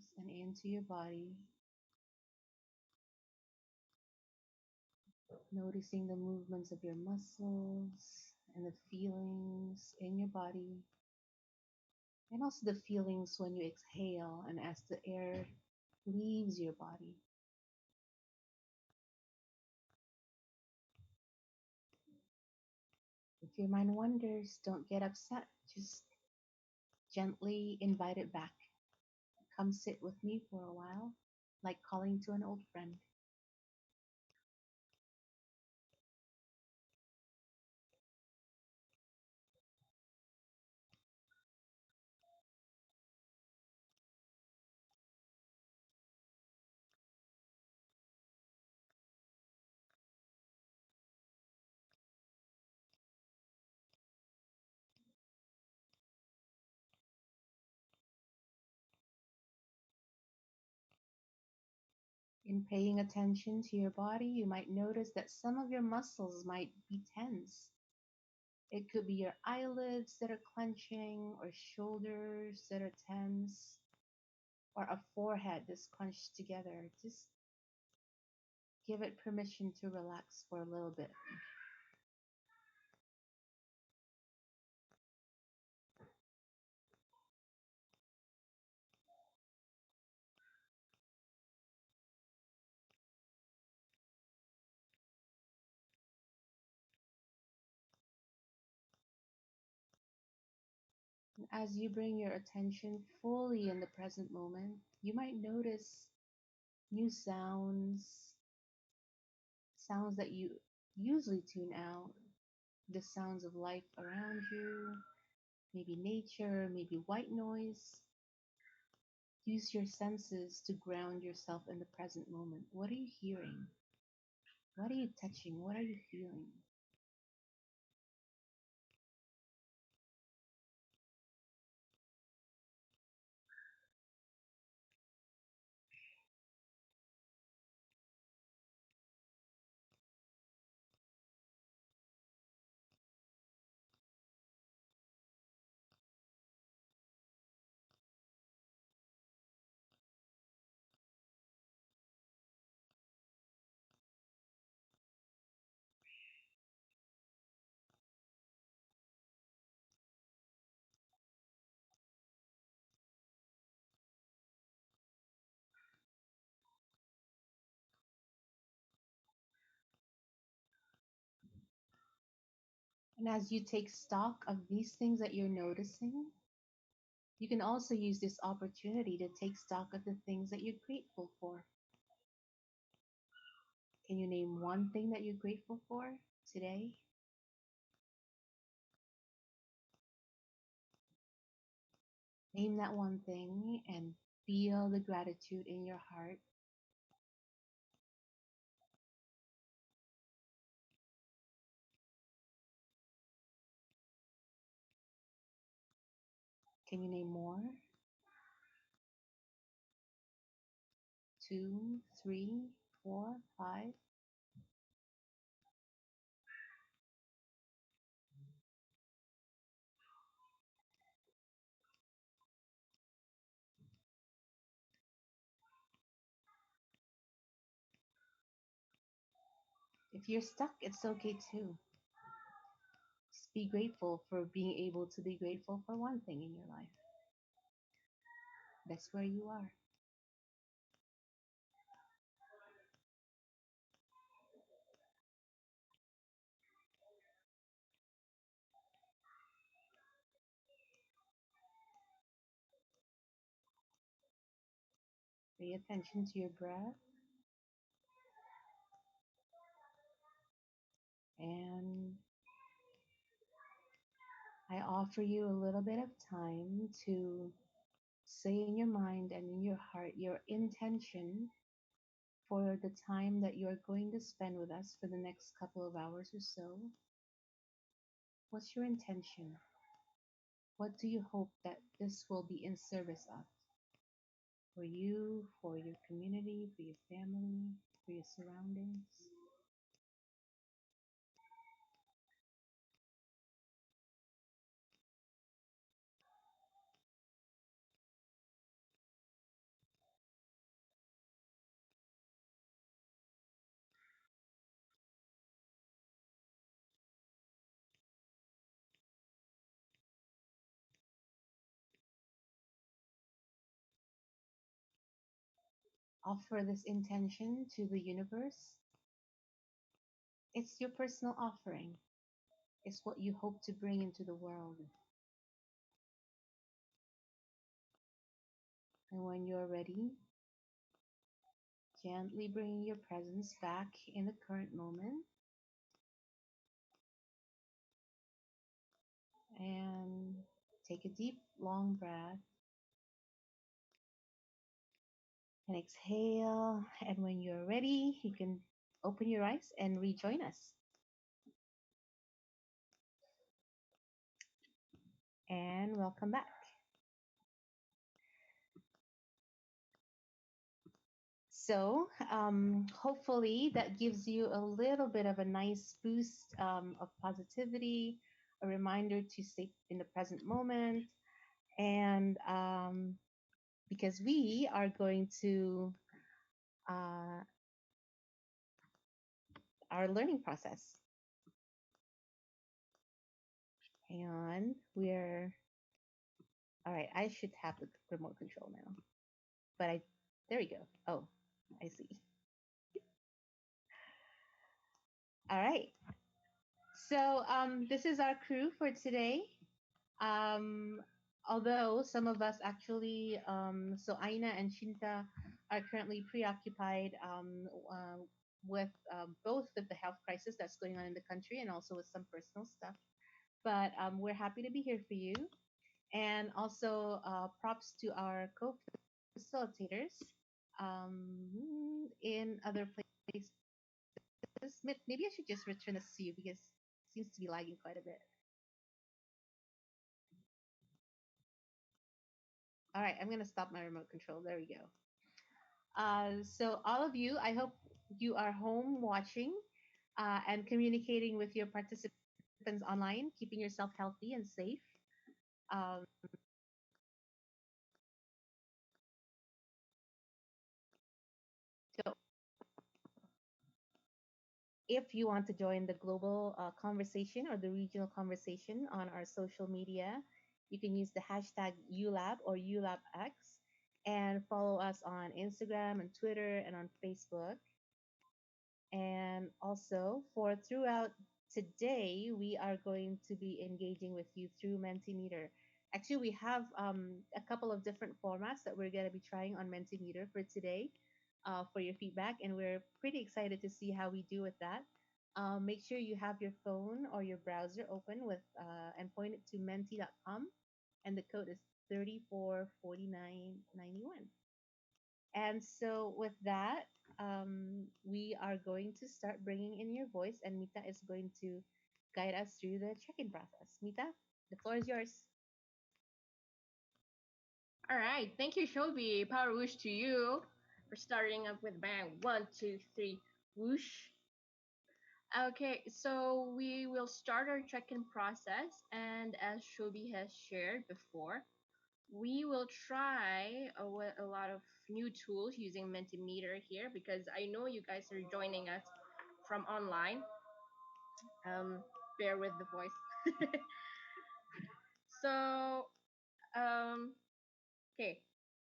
nose and into your body, noticing the movements of your muscles and the feelings in your body, and also the feelings when you exhale and as the air leaves your body. If your mind wanders, don't get upset. Just gently invite it back. Come sit with me for a while, like calling to an old friend. In paying attention to your body, you might notice that some of your muscles might be tense. It could be your eyelids that are clenching, or shoulders that are tense, or a forehead that's clenched together. Just give it permission to relax for a little bit. And as you bring your attention fully in the present moment, you might notice new sounds, sounds that you usually tune out, the sounds of life around you, maybe nature, maybe white noise. Use your senses to ground yourself in the present moment. What are you hearing? What are you touching? What are you feeling? And as you take stock of these things that you're noticing, you can also use this opportunity to take stock of the things that you're grateful for. Can you name one thing that you're grateful for today? Name that one thing and feel the gratitude in your heart. Can you name more? 2, 3, 4, 5? If you're stuck, it's okay too. Just be grateful for being able to be grateful for one thing in your life. That's where you are. Pay attention to your breath. And I offer you a little bit of time to say in your mind and in your heart your intention for the time that you're going to spend with us for the next couple of hours or so. What's your intention? What do you hope that this will be in service of? For you, for your community, for your family, for your surroundings? offer this intention to the universe, it's your personal offering. It's what you hope to bring into the world. And when you're ready, gently bring your presence back in the current moment and take a deep, long breath and exhale. And when you're ready, you can open your eyes and rejoin us. And welcome back. So, hopefully, that gives you a little bit of a nice boost of positivity, a reminder to stay in the present moment, and because we are going to our learning process. Hang on, we're all right. I should have the remote control now, but there we go. Oh, I see. All right. So this is our crew for today. Um, Although some of us actually, so Aina and Shinta are currently preoccupied with both with the health crisis that's going on in the country and also with some personal stuff. But we're happy to be here for you. And also props to our co-facilitators in other places. Maybe I should just return this to you because it seems to be lagging quite a bit. All right, I'm going to stop my remote control. There we go. So all of you, I hope you are home watching and communicating with your participants online, keeping yourself healthy and safe. Um, so if you want to join the global conversation or the regional conversation on our social media, you can use the hashtag U.Lab or U.LabX and follow us on Instagram and Twitter and on Facebook. And also, for throughout today, we are going to be engaging with you through Mentimeter. Actually, we have a couple of different formats that we're going to be trying on Mentimeter for today for your feedback, and we're pretty excited to see how we do with that. Make sure you have your phone or your browser open with and point it to menti.com, and the code is 344991. And so, with that, we are going to start bringing in your voice, and Mita is going to guide us through the check in process. Mita, the floor is yours. All right. Thank you, Shobi. Power whoosh to you. We're starting up with bang. 1, 2, 3, whoosh. Okay, so we will start our check-in process, and as Shobi has shared before, we will try a lot of new tools using Mentimeter here because I know you guys are joining us from online. Bear with the voice. So, okay.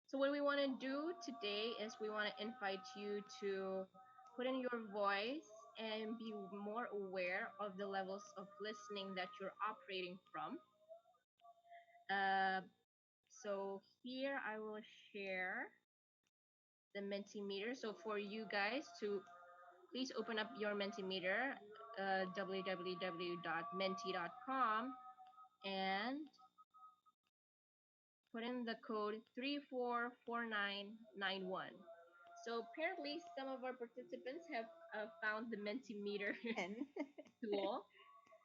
So what we want to do today is we want to invite you to put in your voice and be more aware of the levels of listening that you're operating from. So here I will share the Mentimeter. So for you guys to please open up your Mentimeter, www.menti.com, and put in the code 344991. So apparently some of our participants have found the Mentimeter tool.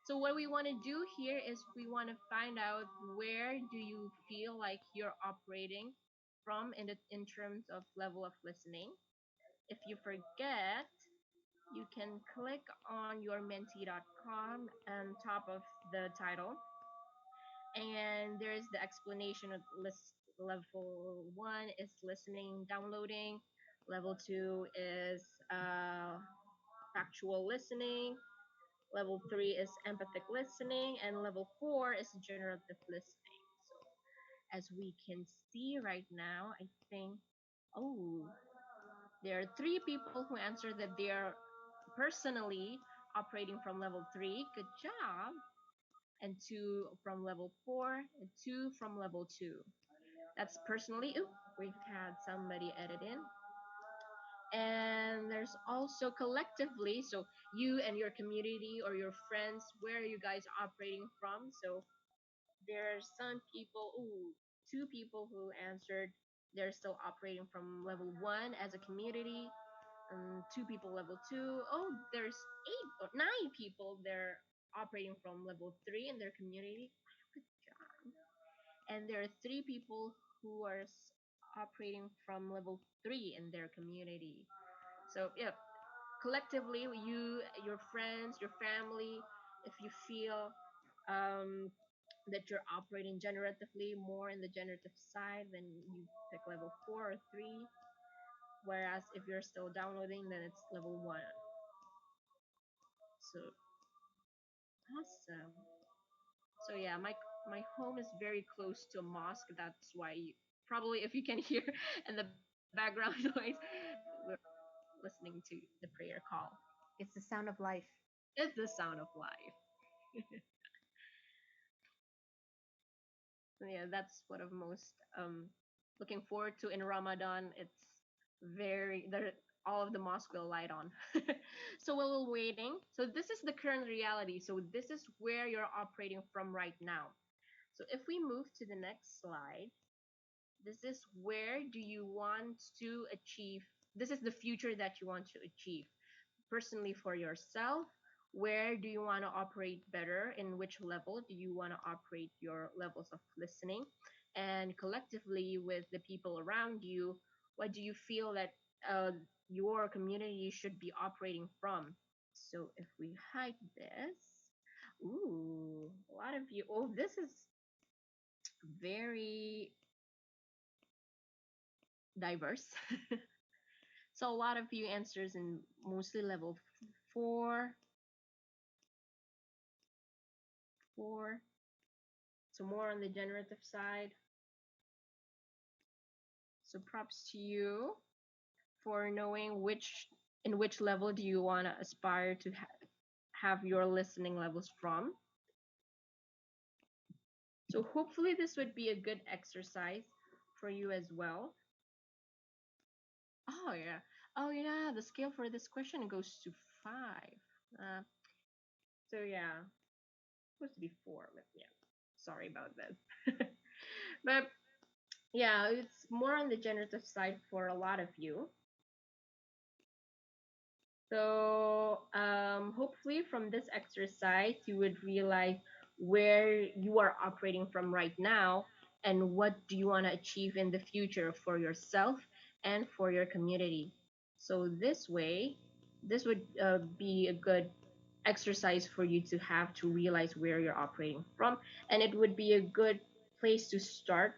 So what we want to do here is we want to find out where do you feel like you're operating from in terms of level of listening. If you forget, you can click on your menti.com on top of the title, and there's the explanation of list. Level 1 is listening, downloading. Level 2 is factual listening. Level 3 is empathic listening, and level 4 is generative listening. So as we can see right now, I think, oh, There are three people who answered that they are personally operating from level 3. Good job. And 2 from level 4, and 2 from level 2. That's personally. Oop, we've had somebody edit in. And there's also collectively, so you and your community or your friends, where are you guys operating from? So there are some people, ooh, 2 people who answered they're still operating from level 1 as a community, 2 people level 2. Oh, there's 8 or 9 people they're operating from level 3 in their community. Good job. And there are 3 people who are operating from level 3 in their community. So yeah, collectively, you, your friends, your family, if you feel that you're operating generatively more in the generative side, then you pick level 4 or 3. Whereas if you're still downloading, then it's level 1. So awesome. So yeah, my home is very close to a mosque. That's why probably if you can hear in the background noise, we're listening to the prayer call. It's the sound of life. It's the sound of life. So yeah, that's what I'm most looking forward to in Ramadan. It's very there. All of the mosque will light on. So while we're waiting, so this is the current reality. So this is where you're operating from right now. So if we move to the next slide, this is where do you want to achieve? This is the future that you want to achieve personally for yourself. Where do you want to operate better? In which level do you want to operate your levels of listening? And collectively with the people around you, what do you feel that uh, your community should be operating from? So if we hide this, ooh, a lot of you. Oh, this is very diverse. So a lot of you answers in mostly level 4, so more on the generative side. So props to you for knowing which level do you want to aspire to have your listening levels from. So hopefully this would be a good exercise for you as well. Oh yeah. Oh yeah, the scale for this question goes to 5. Uh, so yeah, supposed to be 4, but yeah. Sorry about that. But yeah, it's more on the generative side for a lot of you. So hopefully from this exercise, you would realize where you are operating from right now and what do you want to achieve in the future for yourself and for your community. So this way, this would be a good exercise for you to have to realize where you're operating from, and it would be a good place to start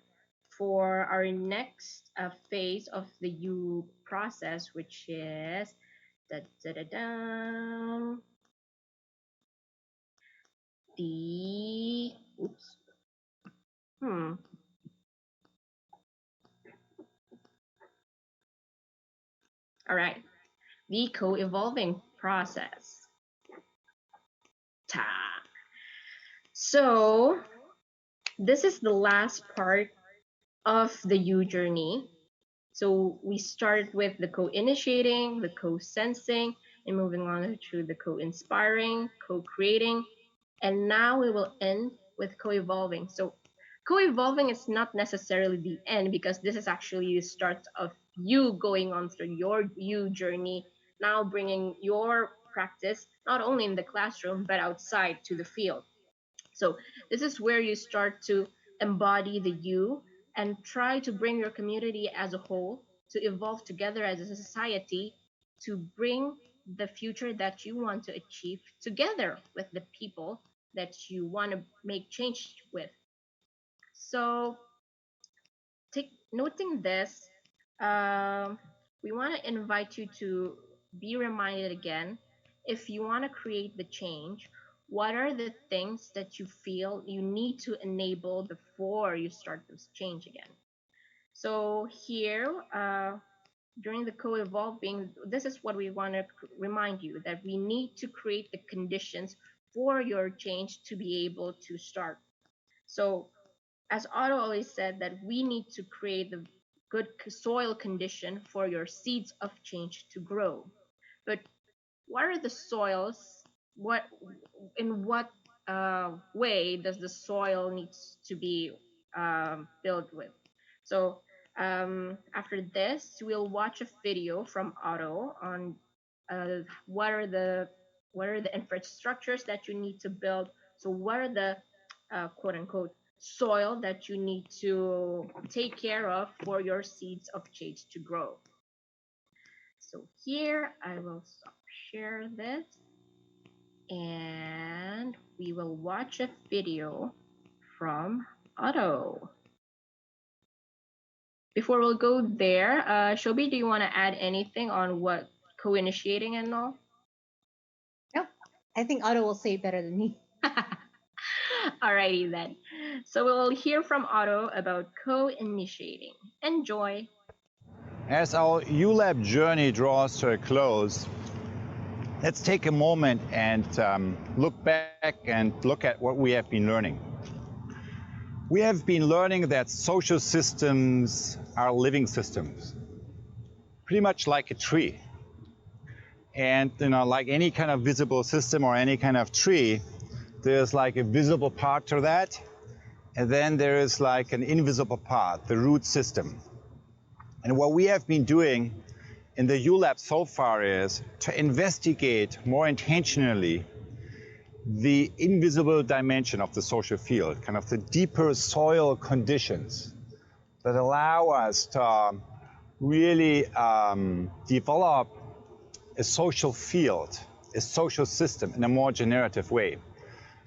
for our next phase of the U process, which is da, da, da, da, the oops hmm all right, the co-evolving process. Ta. So this is the last part of the U journey. So we start with the co-initiating, the co-sensing, and moving on to the co-inspiring, co-creating, and now we will end with co-evolving. So co-evolving is not necessarily the end, because this is actually the start of you going on through your you journey, now bringing your practice not only in the classroom but outside to the field. So this is where you start to embody the you and try to bring your community as a whole to evolve together as a society to bring the future that you want to achieve together with the people that you want to make change with. So take noting this, um, we want to invite you to be reminded again, if you want to create the change, what are the things that you feel you need to enable before you start this change again? So here, during the co-evolving, this is what we want to remind you, that we need to create the conditions for your change to be able to start. So as Otto always said, that we need to create the good soil condition for your seeds of change to grow. But what are the soils? What in what way does the soil needs to be filled with? So after this, we'll watch a video from Otto on uh, what are the what are the infrastructures that you need to build. So what are the quote unquote soil that you need to take care of for your seeds of change to grow. So here I will stop share this and we will watch a video from Otto. Before we'll go there, Shobi, do you want to add anything on what co-initiating and all? No, I think Otto will say it better than me. Alrighty then. So we'll hear from Otto about co-initiating. Enjoy. As our U.Lab journey draws to a close, let's take a moment and look back and look at what we have been learning. We have been learning that social systems are living systems, pretty much like a tree. And like any kind of visible system or any kind of tree, there's like a visible part to that, and then there is like an invisible part, the root system. And what we have been doing in the U.Lab so far is to investigate more intentionally the invisible dimension of the social field, kind of the deeper soil conditions that allow us to really develop a social field, a social system in a more generative way.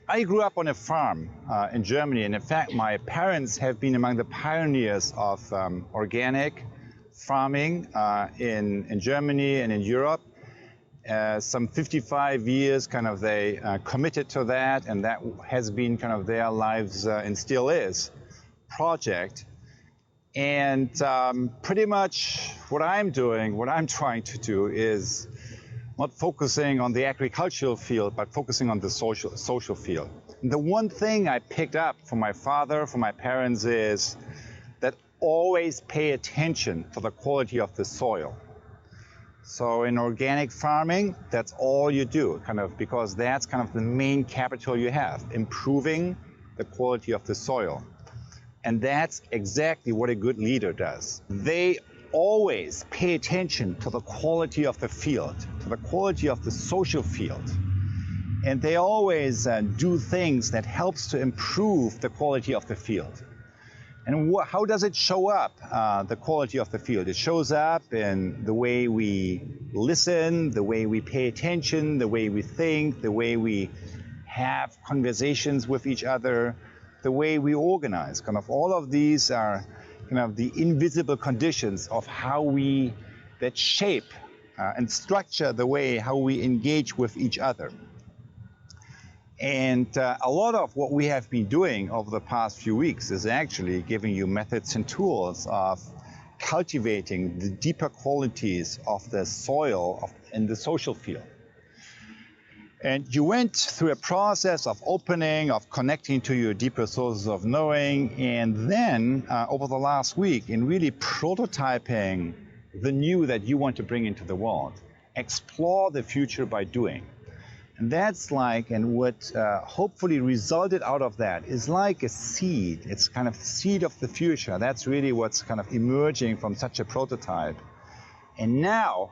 I grew up on a farm in Germany, and in fact, my parents have been among the pioneers of organic farming in Germany and in Europe. Some 55 years kind of they committed to that, and that has been kind of their lives and still is project. And pretty much what I'm doing, what I'm trying to do is not focusing on the agricultural field, but focusing on the social field. And the one thing I picked up from my father, from my parents, is that always pay attention to the quality of the soil. So in organic farming, that's all you do, kind of, because that's kind of the main capital you have, improving the quality of the soil. And that's exactly what a good leader does. They always pay attention to the quality of the field, to the quality of the social field. And they always do things that helps to improve the quality of the field. And how does it show up, the quality of the field? It shows up in the way we listen, the way we pay attention, the way we think, the way we have conversations with each other, the way we organize. Kind of all of these are kind of the invisible conditions of how we, that shape and structure the way how we engage with each other. And a lot of what we have been doing over the past few weeks is actually giving you methods and tools of cultivating the deeper qualities of the soil in the social field. And you went through a process of opening, of connecting to your deeper sources of knowing, and then over the last week in really prototyping the new that you want to bring into the world. Explore the future by doing. And that's like, and what hopefully resulted out of that is like a seed. It's kind of the seed of the future. That's really what's kind of emerging from such a prototype. And now,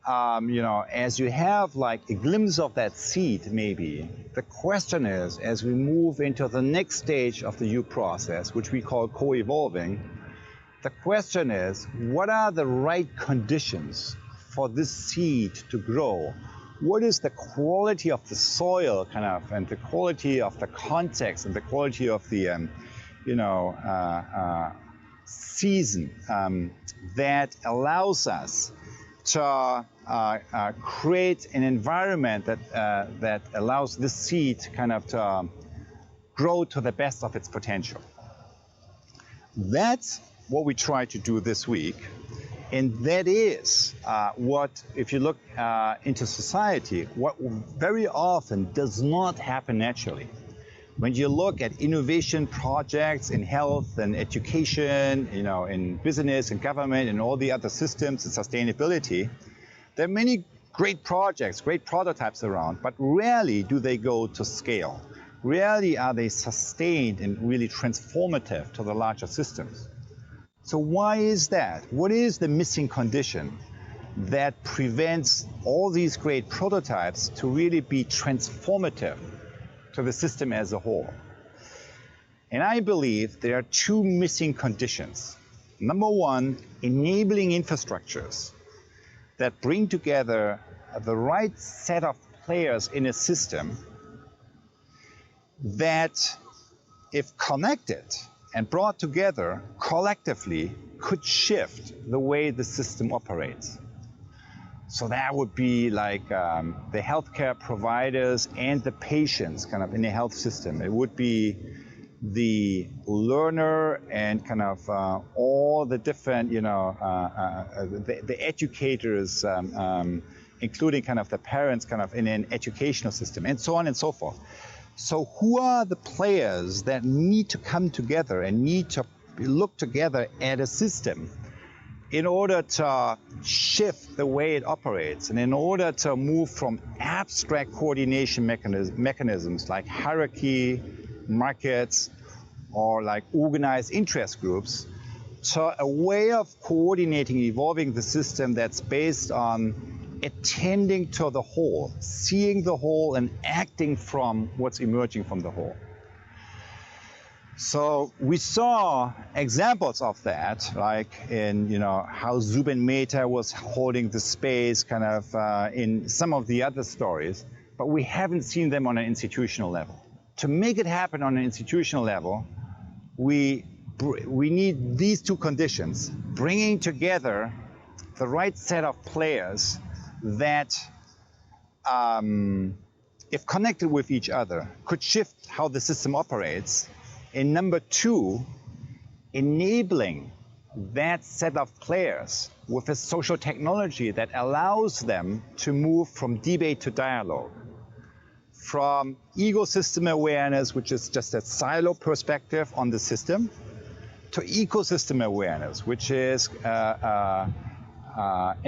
as you have like a glimpse of that seed, maybe, the question is, as we move into the next stage of the U process, which we call co-evolving, the question is, what are the right conditions for this seed to grow? What is the quality of the soil, kind of, and the quality of the context and the quality of the, season that allows us to create an environment that allows this seed kind of to grow to the best of its potential. That's what we try to do this week. And that is what, if you look into society, what very often does not happen naturally. When you look at innovation projects in health and education, in business and government and all the other systems and sustainability, there are many great projects, great prototypes around, but rarely do they go to scale. Rarely are they sustained and really transformative to the larger systems. So why is that? What is the missing condition that prevents all these great prototypes to really be transformative to the system as a whole? And I believe there are two missing conditions. Number one, enabling infrastructures that bring together the right set of players in a system that, if connected and brought together collectively, could shift the way the system operates. So that would be like the healthcare providers and the patients kind of in the health system. It would be the learner and kind of all the different, the educators, including kind of the parents kind of in an educational system, and so on and so forth. So who are the players that need to come together and need to look together at a system in order to shift the way it operates and in order to move from abstract coordination mechanisms like hierarchy, markets, or like organized interest groups to a way of coordinating, evolving the system that's based on attending to the whole, seeing the whole and acting from what's emerging from the whole. So we saw examples of that, like in how Meta was holding the space, kind of in some of the other stories, but we haven't seen them on an institutional level. To make it happen on an institutional level, we need these two conditions: bringing together the right set of players that, if connected with each other, could shift how the system operates. And number two, enabling that set of players with a social technology that allows them to move from debate to dialogue, from ecosystem awareness, which is just a silo perspective on the system, to ecosystem awareness, which is an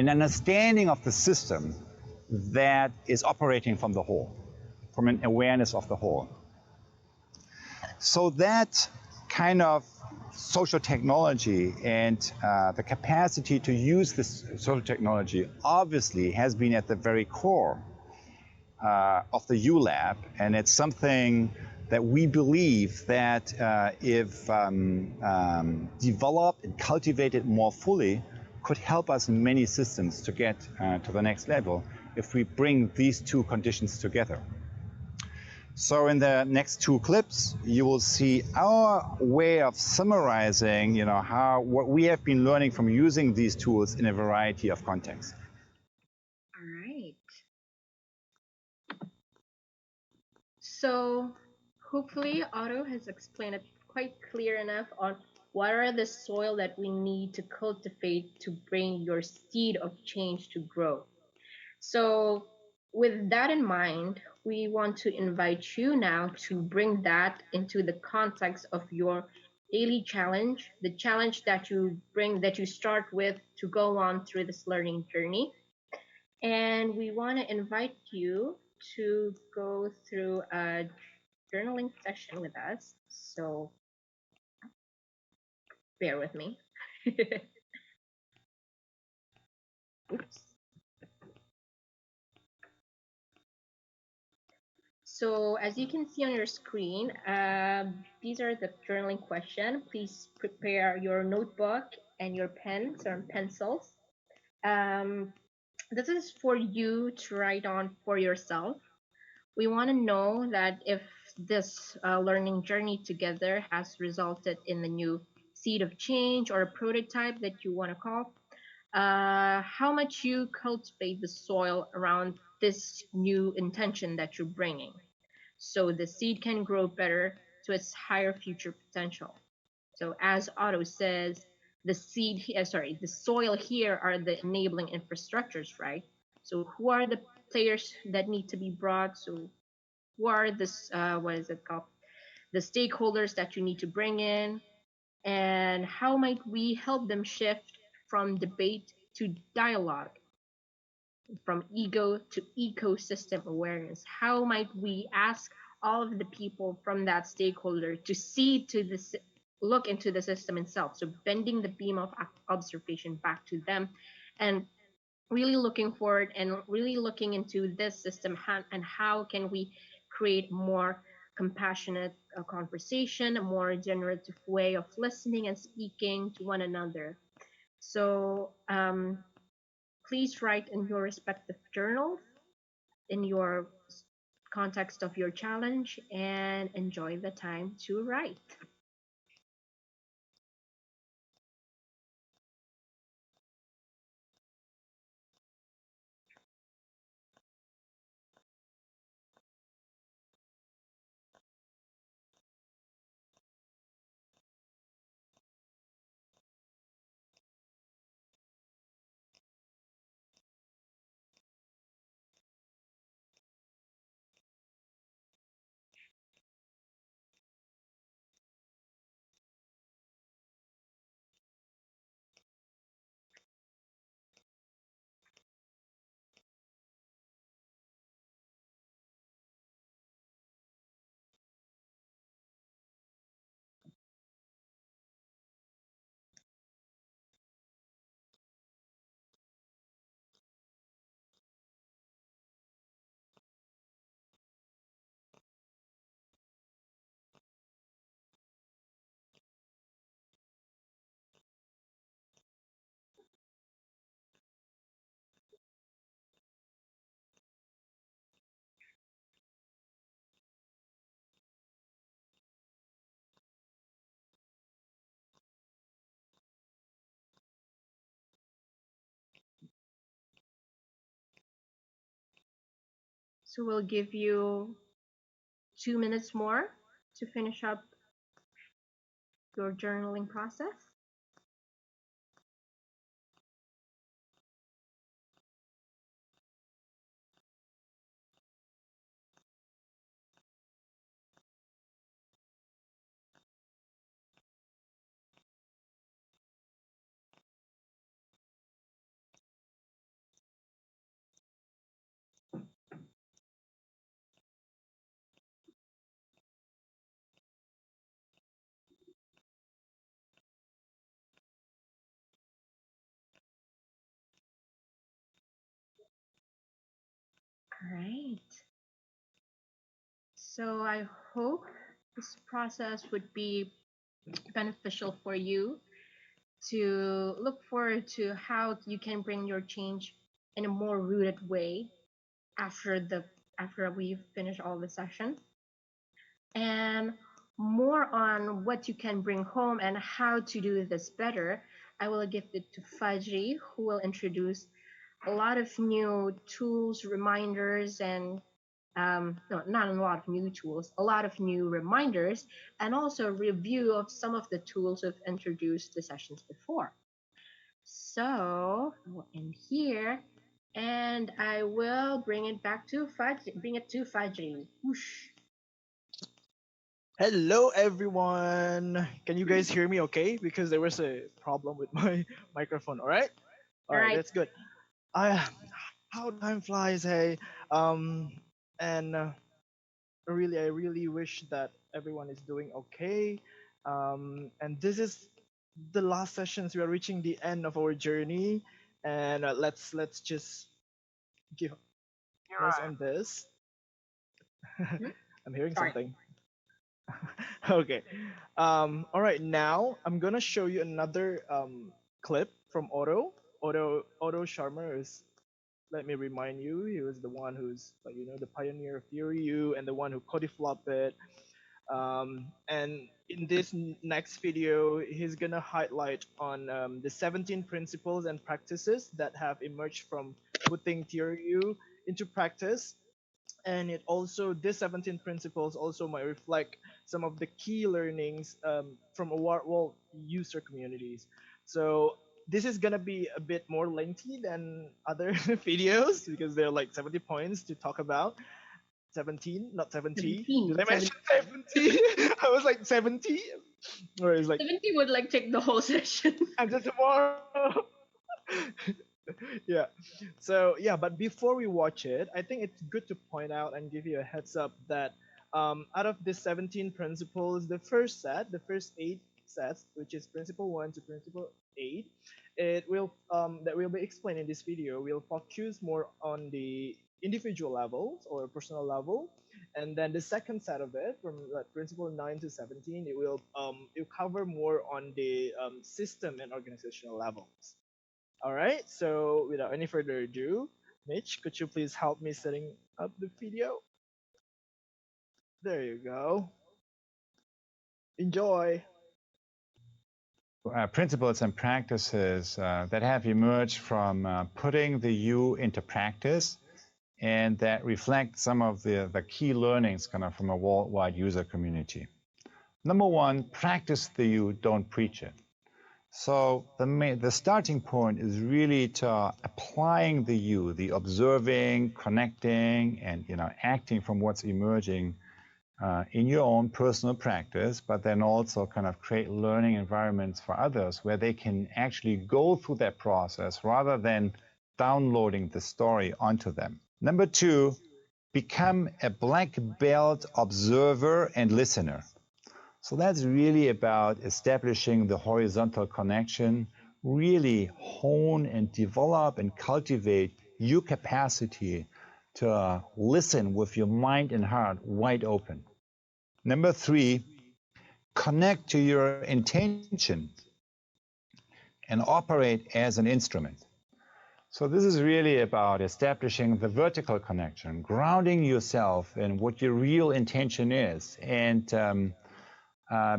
understanding of the system that is operating from the whole, from an awareness of the whole. So that kind of social technology and the capacity to use this social technology obviously has been at the very core of the U.Lab, and it's something that we believe that if developed and cultivated more fully, could help us in many systems to get to the next level if we bring these two conditions together. So in the next two clips, you will see our way of summarizing, what we have been learning from using these tools in a variety of contexts. All right. So hopefully Otto has explained it quite clear enough on what are the soil that we need to cultivate to bring your seed of change to grow. So with that in mind, we want to invite you now to bring that into the context of your daily challenge, the challenge that you bring, that you start with to go on through this learning journey. And we want to invite you to go through a journaling session with us. So bear with me. Oops. So as you can see on your screen, these are the journaling question. Please prepare your notebook and your pens or pencils. This is for you to write on for yourself. We want to know that if this learning journey together has resulted in the new seed of change or a prototype that you want to call, how much you cultivate the soil around this new intention that you're bringing, so the seed can grow better to its higher future potential. So as Otto says, the soil here are the enabling infrastructures, right? So who are the players that need to be brought? So who are this what is it called, the stakeholders that you need to bring in, and how might we help them shift from debate to dialogue, from ego to ecosystem awareness? How might we ask all of the people from that stakeholder to see to this, look into the system itself? So bending the beam of observation back to them, and really looking forward and really looking into this system, and how can we create more compassionate conversation, a more generative way of listening and speaking to one another. So please write in your respective journals, in your context of your challenge, and enjoy the time to write. So we'll give you 2 minutes more to finish up your journaling process. All right. So I hope this process would be beneficial for you to look forward to how you can bring your change in a more rooted way after the after we've finished all the session, and more on what you can bring home and how to do this better. I will give it to Fajri, who will introduce a lot of new tools, reminders, and no, not a lot of new tools, a lot of new reminders, and also a review of some of the tools we've introduced the sessions before. So I'll end here, and I will bring it back to Fajri. Bring it to Fajri. Whoosh. Hello, everyone. Can you guys hear me okay? Because there was a problem with my microphone. All All right, right. that's good. I how time flies, hey. Um, and I really wish that everyone is doing okay. And this is the last sessions. We are reaching the end of our journey, and let's just give pause on this. Mhm. I'm hearing Sorry. something. Okay. All right. Now I'm gonna show you another clip from Otto. Otto Scharmer is. Let me remind you, he was the one who's the pioneer of theory U and the one who codified it. And in this next video, he's gonna highlight on the 17 principles and practices that have emerged from putting theory U into practice, And it also, this 17 principles also might reflect some of the key learnings from a world user communities. So this is gonna be a bit more lengthy than other videos because there are like 70 points to talk about. 17, not 70. 17. Did I mention 70? I was like 70, or it's like 70 would like take the whole session. until tomorrow. Yeah. So yeah, but before we watch it, I think it's good to point out and give you a heads up that out of the 17 principles, the first 8 sets, which is principle 1 to principle 8, it will that will be explained in this video, will focus more on the individual levels or personal level, and then the second set of it, from principle 9 to 17, it will cover more on the system and organizational levels. All right, so without any further ado, Mitch, could you please help me setting up the video? There you go. Enjoy. Principles and practices that have emerged from putting the U into practice, and that reflect some of the key learnings kind of from a worldwide user community. Number one, practice the U, don't preach it. So the starting point is really to applying the U, the observing, connecting, and acting from what's emerging in your own personal practice, but then also kind of create learning environments for others where they can actually go through that process rather than downloading the story onto them. Number two, become a black belt observer and listener. So that's really about establishing the horizontal connection, really hone and develop and cultivate your capacity to listen with your mind and heart wide open. Number three, connect to your intention and operate as an instrument. So this is really about establishing the vertical connection, grounding yourself in what your real intention is, and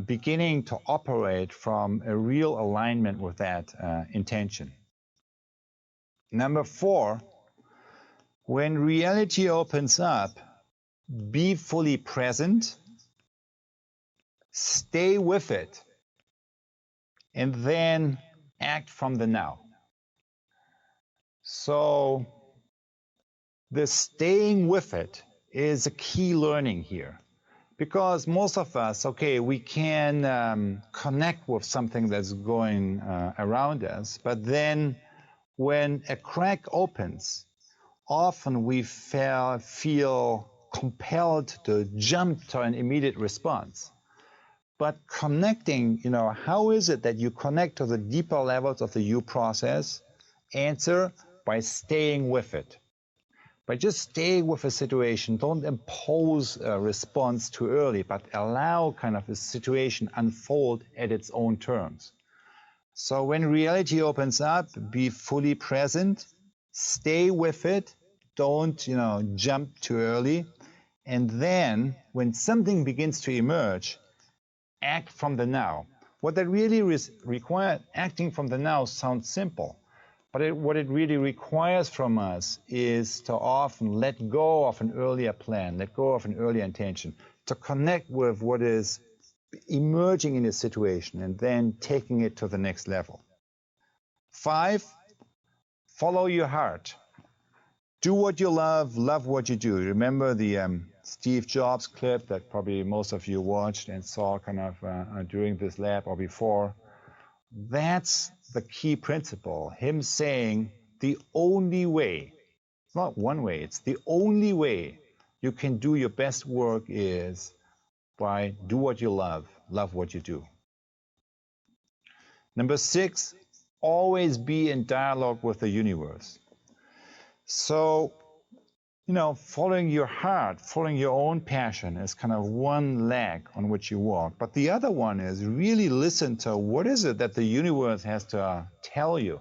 beginning to operate from a real alignment with that intention. Number four, when reality opens up, be fully present, stay with it, and then act from the now. So the staying with it is a key learning here. Because most of us, okay, we can connect with something that's going around us, but then when a crack opens, often we feel compelled to jump to an immediate response. But connecting, how is it that you connect to the deeper levels of the U process? Answer, by staying with it. By just staying with a situation, don't impose a response too early, but allow kind of the situation unfold at its own terms. So when reality opens up, be fully present, stay with it, don't, jump too early. And then when something begins to emerge, act from the now. What that really requires, acting from the now sounds simple. But what it really requires from us is to often let go of an earlier plan, let go of an earlier intention, to connect with what is emerging in a situation and then taking it to the next level. 5, follow your heart. Do what you love what you do. Remember the Steve Jobs clip that probably most of you watched and saw kind of during this lab or before. That's the key principle, him saying the only way, it's not one way, it's the only way you can do your best work is by do what you love what you do. Number 6, always be in dialogue with the universe. So, following your heart, following your own passion is kind of one leg on which you walk. But the other one is really listen to what is it that the universe has to tell you.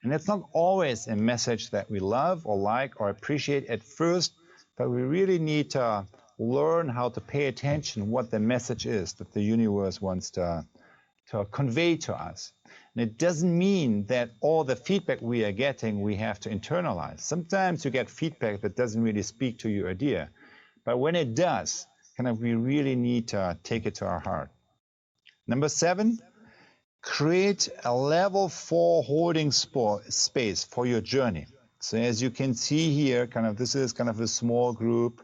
And it's not always a message that we love or like or appreciate at first, but we really need to learn how to pay attention what the message is that the universe wants to convey to us. And it doesn't mean that all the feedback we are getting, we have to internalize. Sometimes you get feedback that doesn't really speak to your idea. But when it does, kind of we really need to take it to our heart. Number 7, create a level 4 holding space for your journey. So as you can see here, kind of this is kind of a small group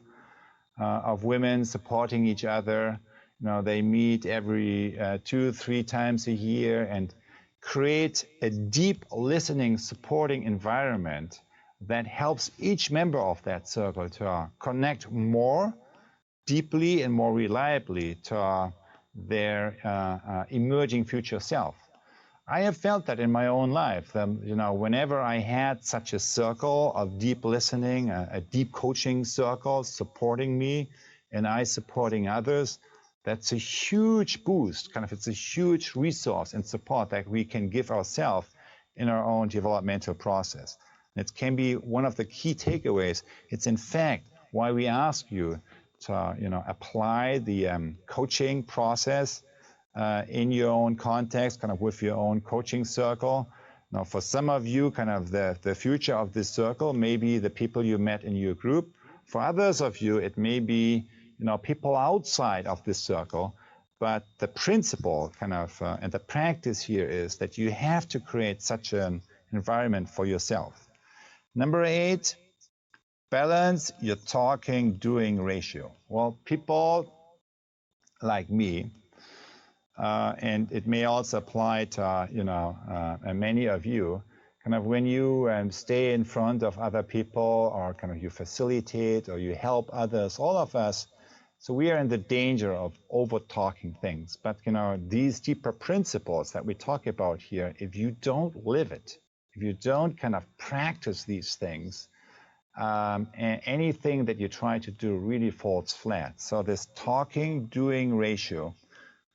of women supporting each other. You know, they meet every 2-3 times a year and create a deep listening, supporting environment that helps each member of that circle to connect more deeply and more reliably to their emerging future self. I have felt that in my own life. You know, whenever I had such a circle of deep listening, a deep coaching circle supporting me, and I supporting others, that's a huge boost. Kind of, it's a huge resource and support that we can give ourselves in our own developmental process. And it can be one of the key takeaways. It's in fact why we ask you to, you know, apply the coaching process in your own context, kind of with your own coaching circle. Now, for some of you, kind of the future of this circle may be the people you met in your group. For others of you, it may be, you know, people outside of this circle. But the principle kind of and the practice here is that you have to create such an environment for yourself. Number 8, balance your talking doing ratio. Well, people like me, and it may also apply to, you know, many of you, kind of when you stay in front of other people, or kind of you facilitate or you help others, all of us, so we are in the danger of over talking things. But, you know, these deeper principles that we talk about here, if you don't live it, if you don't kind of practice these things, anything that you try to do really falls flat. So this talking doing ratio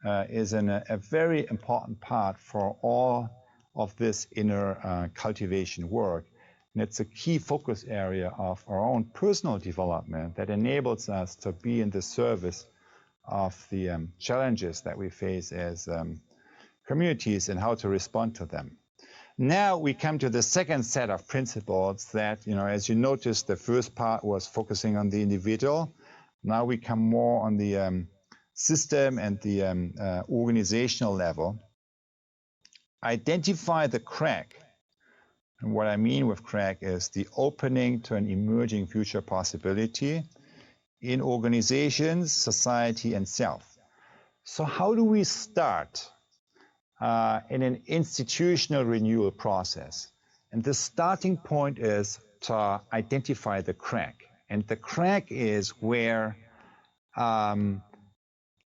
is a very important part for all of this inner cultivation work. And it's a key focus area of our own personal development that enables us to be in the service of the challenges that we face as communities and how to respond to them. Now we come to the second set of principles that, you know, as you noticed, the first part was focusing on the individual. Now we come more on the system and the organizational level. Identify the crack. And what I mean with crack is the opening to an emerging future possibility in organizations, society, and self. So how do we start in an institutional renewal process? And the starting point is to identify the crack. And the crack is where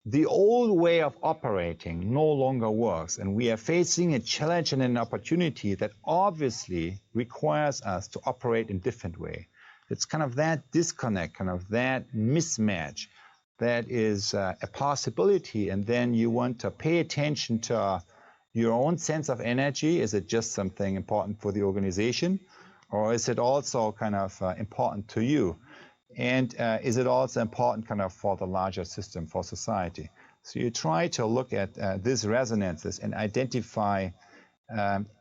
the old way of operating no longer works, and we are facing a challenge and an opportunity that obviously requires us to operate in a different way. It's kind of that disconnect, kind of that mismatch that is a possibility, and then you want to pay attention to your own sense of energy. Is it just something important for the organization, or is it also kind of important to you? And is it also important kind of for the larger system, for society? So you try to look at these resonances and identify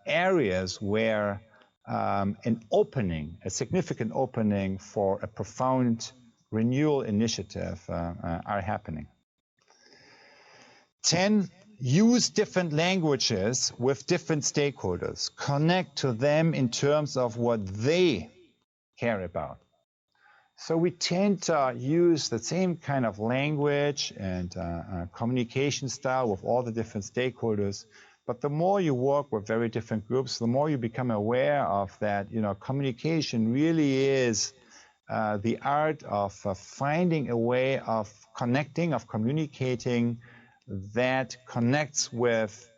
areas where an opening, a significant opening for a profound renewal initiative are happening. 10, use different languages with different stakeholders. Connect to them in terms of what they care about. So we tend to use the same kind of language and communication style with all the different stakeholders. But the more you work with very different groups, the more you become aware of that, you know, communication really is the art of finding a way of connecting, of communicating that connects with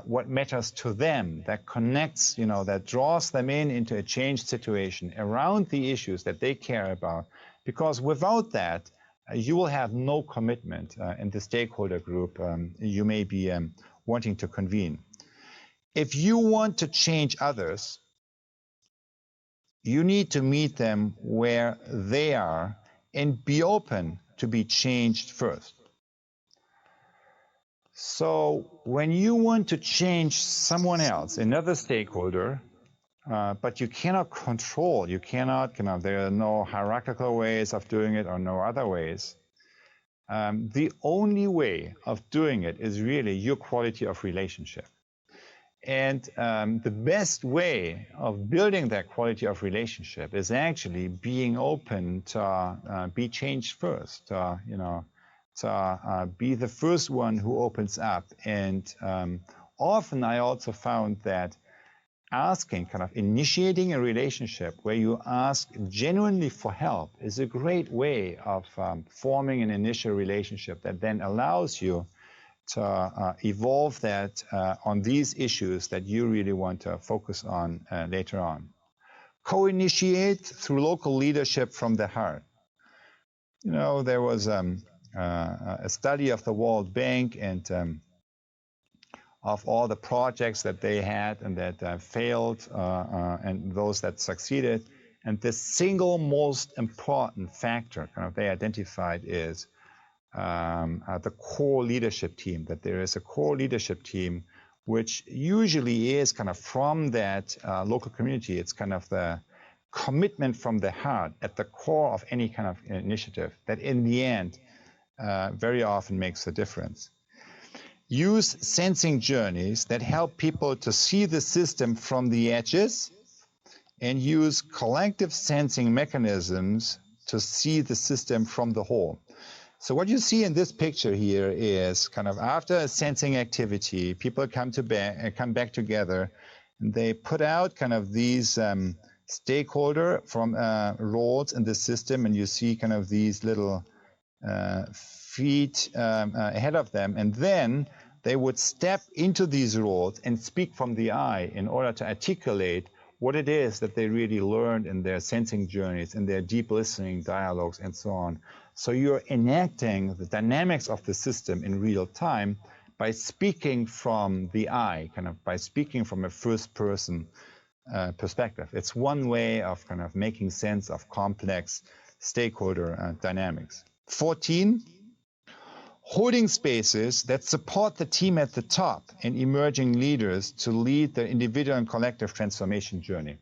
what matters to them, that connects, you know, that draws them into a changed situation around the issues that they care about. Because without that, you will have no commitment in the stakeholder group you may be wanting to convene. If you want to change others, you need to meet them where they are and be open to be changed first. So when you want to change someone else, another stakeholder, but you cannot control. You cannot, there are no hierarchical ways of doing it or no other ways. The only way of doing it is really your quality of relationship. And the best way of building that quality of relationship is actually being open to be changed first, to be the first one who opens up. And often I also found that asking, initiating a relationship where you ask genuinely for help is a great way of forming an initial relationship that then allows you to evolve that on these issues that you really want to focus on later on. Co-initiate through local leadership from the heart. There was a study of the World Bank and of all the projects that they had and that failed and those that succeeded. And the single most important factor they identified is the core leadership team, that there is a core leadership team, which usually is from that local community. It's the commitment from the heart at the core of any kind of initiative that in the end very often makes a difference. Use sensing journeys that help people to see the system from the edges and use collective sensing mechanisms to see the system from the whole. So what you see in this picture here is after a sensing activity, people come back together and they put out these stakeholder from roles in the system, and you see these little feet ahead of them, and then they would step into these roles and speak from the I in order to articulate what it is that they really learned in their sensing journeys, in their deep listening dialogues, and so on. So you're enacting the dynamics of the system in real time by speaking from the I, by speaking from a first person perspective. It's one way of making sense of complex stakeholder dynamics. 14, holding spaces that support the team at the top and emerging leaders to lead the individual and collective transformation journey.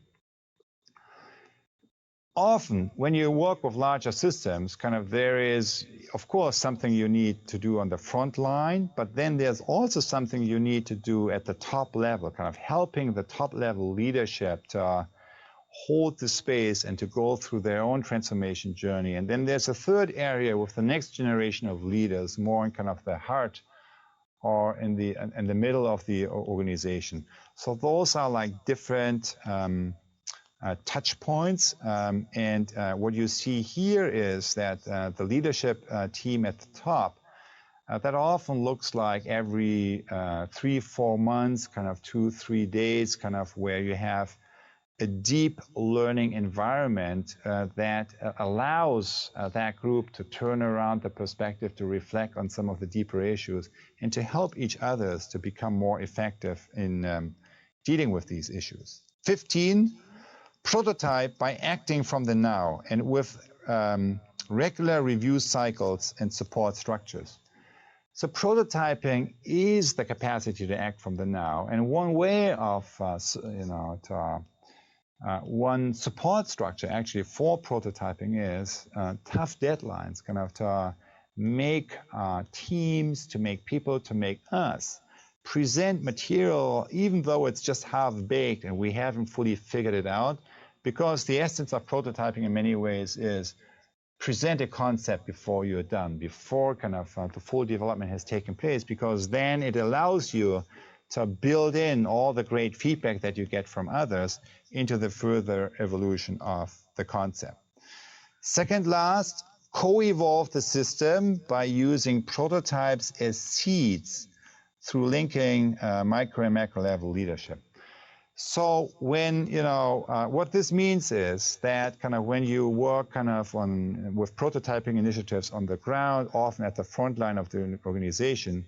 Often, when you work with larger systems, there is, of course, something you need to do on the front line, but then there's also something you need to do at the top level, helping the top level leadership to hold the space and to go through their own transformation journey. And then there's a third area with the next generation of leaders, more in the heart or in the middle of the organization. So those are like different touch points. And what you see here is that the leadership team at the top, that often looks like every 3-4 months, 2-3 days, where you have a deep learning environment that allows that group to turn around the perspective, to reflect on some of the deeper issues, and to help each other to become more effective in dealing with these issues. 15, prototype by acting from the now and with regular review cycles and support structures. So prototyping is the capacity to act from the now, and one way of one support structure actually for prototyping is tough deadlines, to make teams, to make people, to make us present material even though it's just half-baked and we haven't fully figured it out, because the essence of prototyping in many ways is present a concept before you're done, before the full development has taken place, because then it allows you to build in all the great feedback that you get from others into the further evolution of the concept. Second last, co-evolve the system by using prototypes as seeds through linking micro and macro level leadership. So when, what this means is that when you work with prototyping initiatives on the ground, often at the front line of the organization,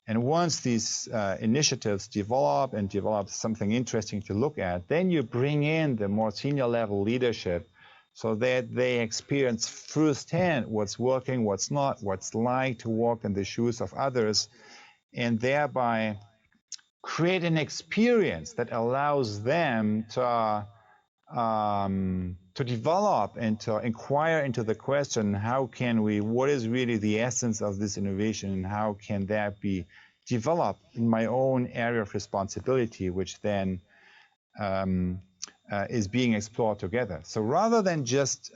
and once these initiatives develop and develop something interesting to look at, then you bring in the more senior level leadership so that they experience firsthand what's working, what's not, what's like to walk in the shoes of others, and thereby create an experience that allows them to develop and to inquire into the question, how can we, what is really the essence of this innovation, and how can that be developed in my own area of responsibility, which then is being explored together. So rather than just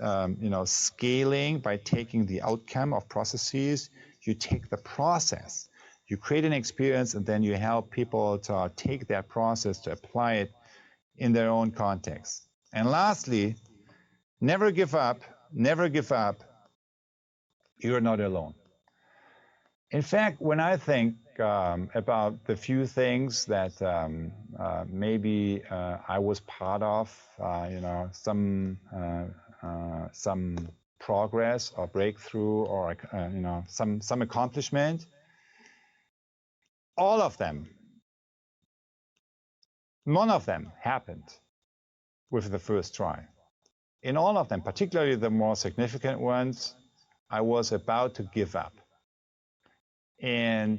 scaling by taking the outcome of processes, you take the process, you create an experience, and then you help people to take that process to apply it in their own context. And lastly, never give up, never give up. You're not alone. In fact, when I think about the few things that maybe I was part of, some progress or breakthrough or some accomplishment, all of them, none of them happened with the first try. In all of them, particularly the more significant ones, I was about to give up. And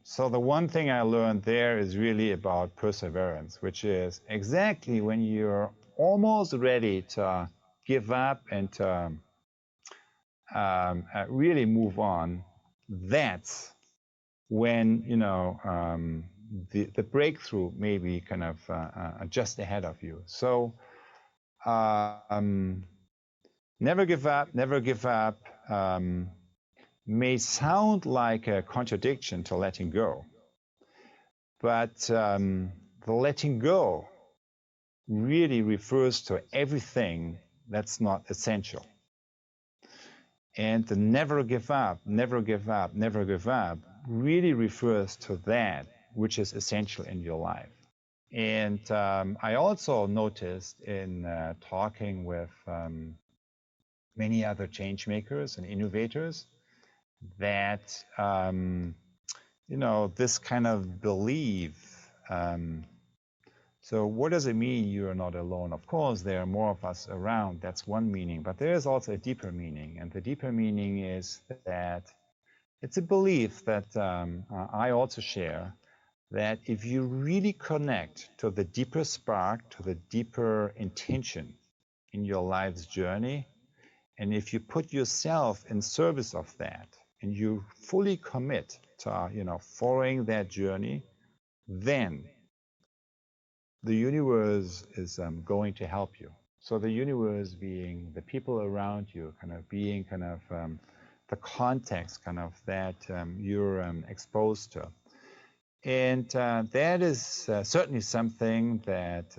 so the one thing I learned there is really about perseverance, which is exactly when you're almost ready to give up and to really move on, that's when the breakthrough may be kind of just ahead of you. So never give up, never give up. May sound like a contradiction to letting go, but the letting go really refers to everything that's not essential. And the never give up, never give up, never give up really refers to that which is essential in your life. And I also noticed in talking with many other change makers and innovators that this kind of belief. So what does it mean you are not alone? Of course, there are more of us around. That's one meaning, but there is also a deeper meaning, and the deeper meaning is that it's a belief that I also share, that if you really connect to the deeper spark, to the deeper intention in your life's journey, and if you put yourself in service of that, and you fully commit to following that journey, then the universe is going to help you. So the universe being the people around you, kind of being kind of the context kind of that you're exposed to. And that is certainly something that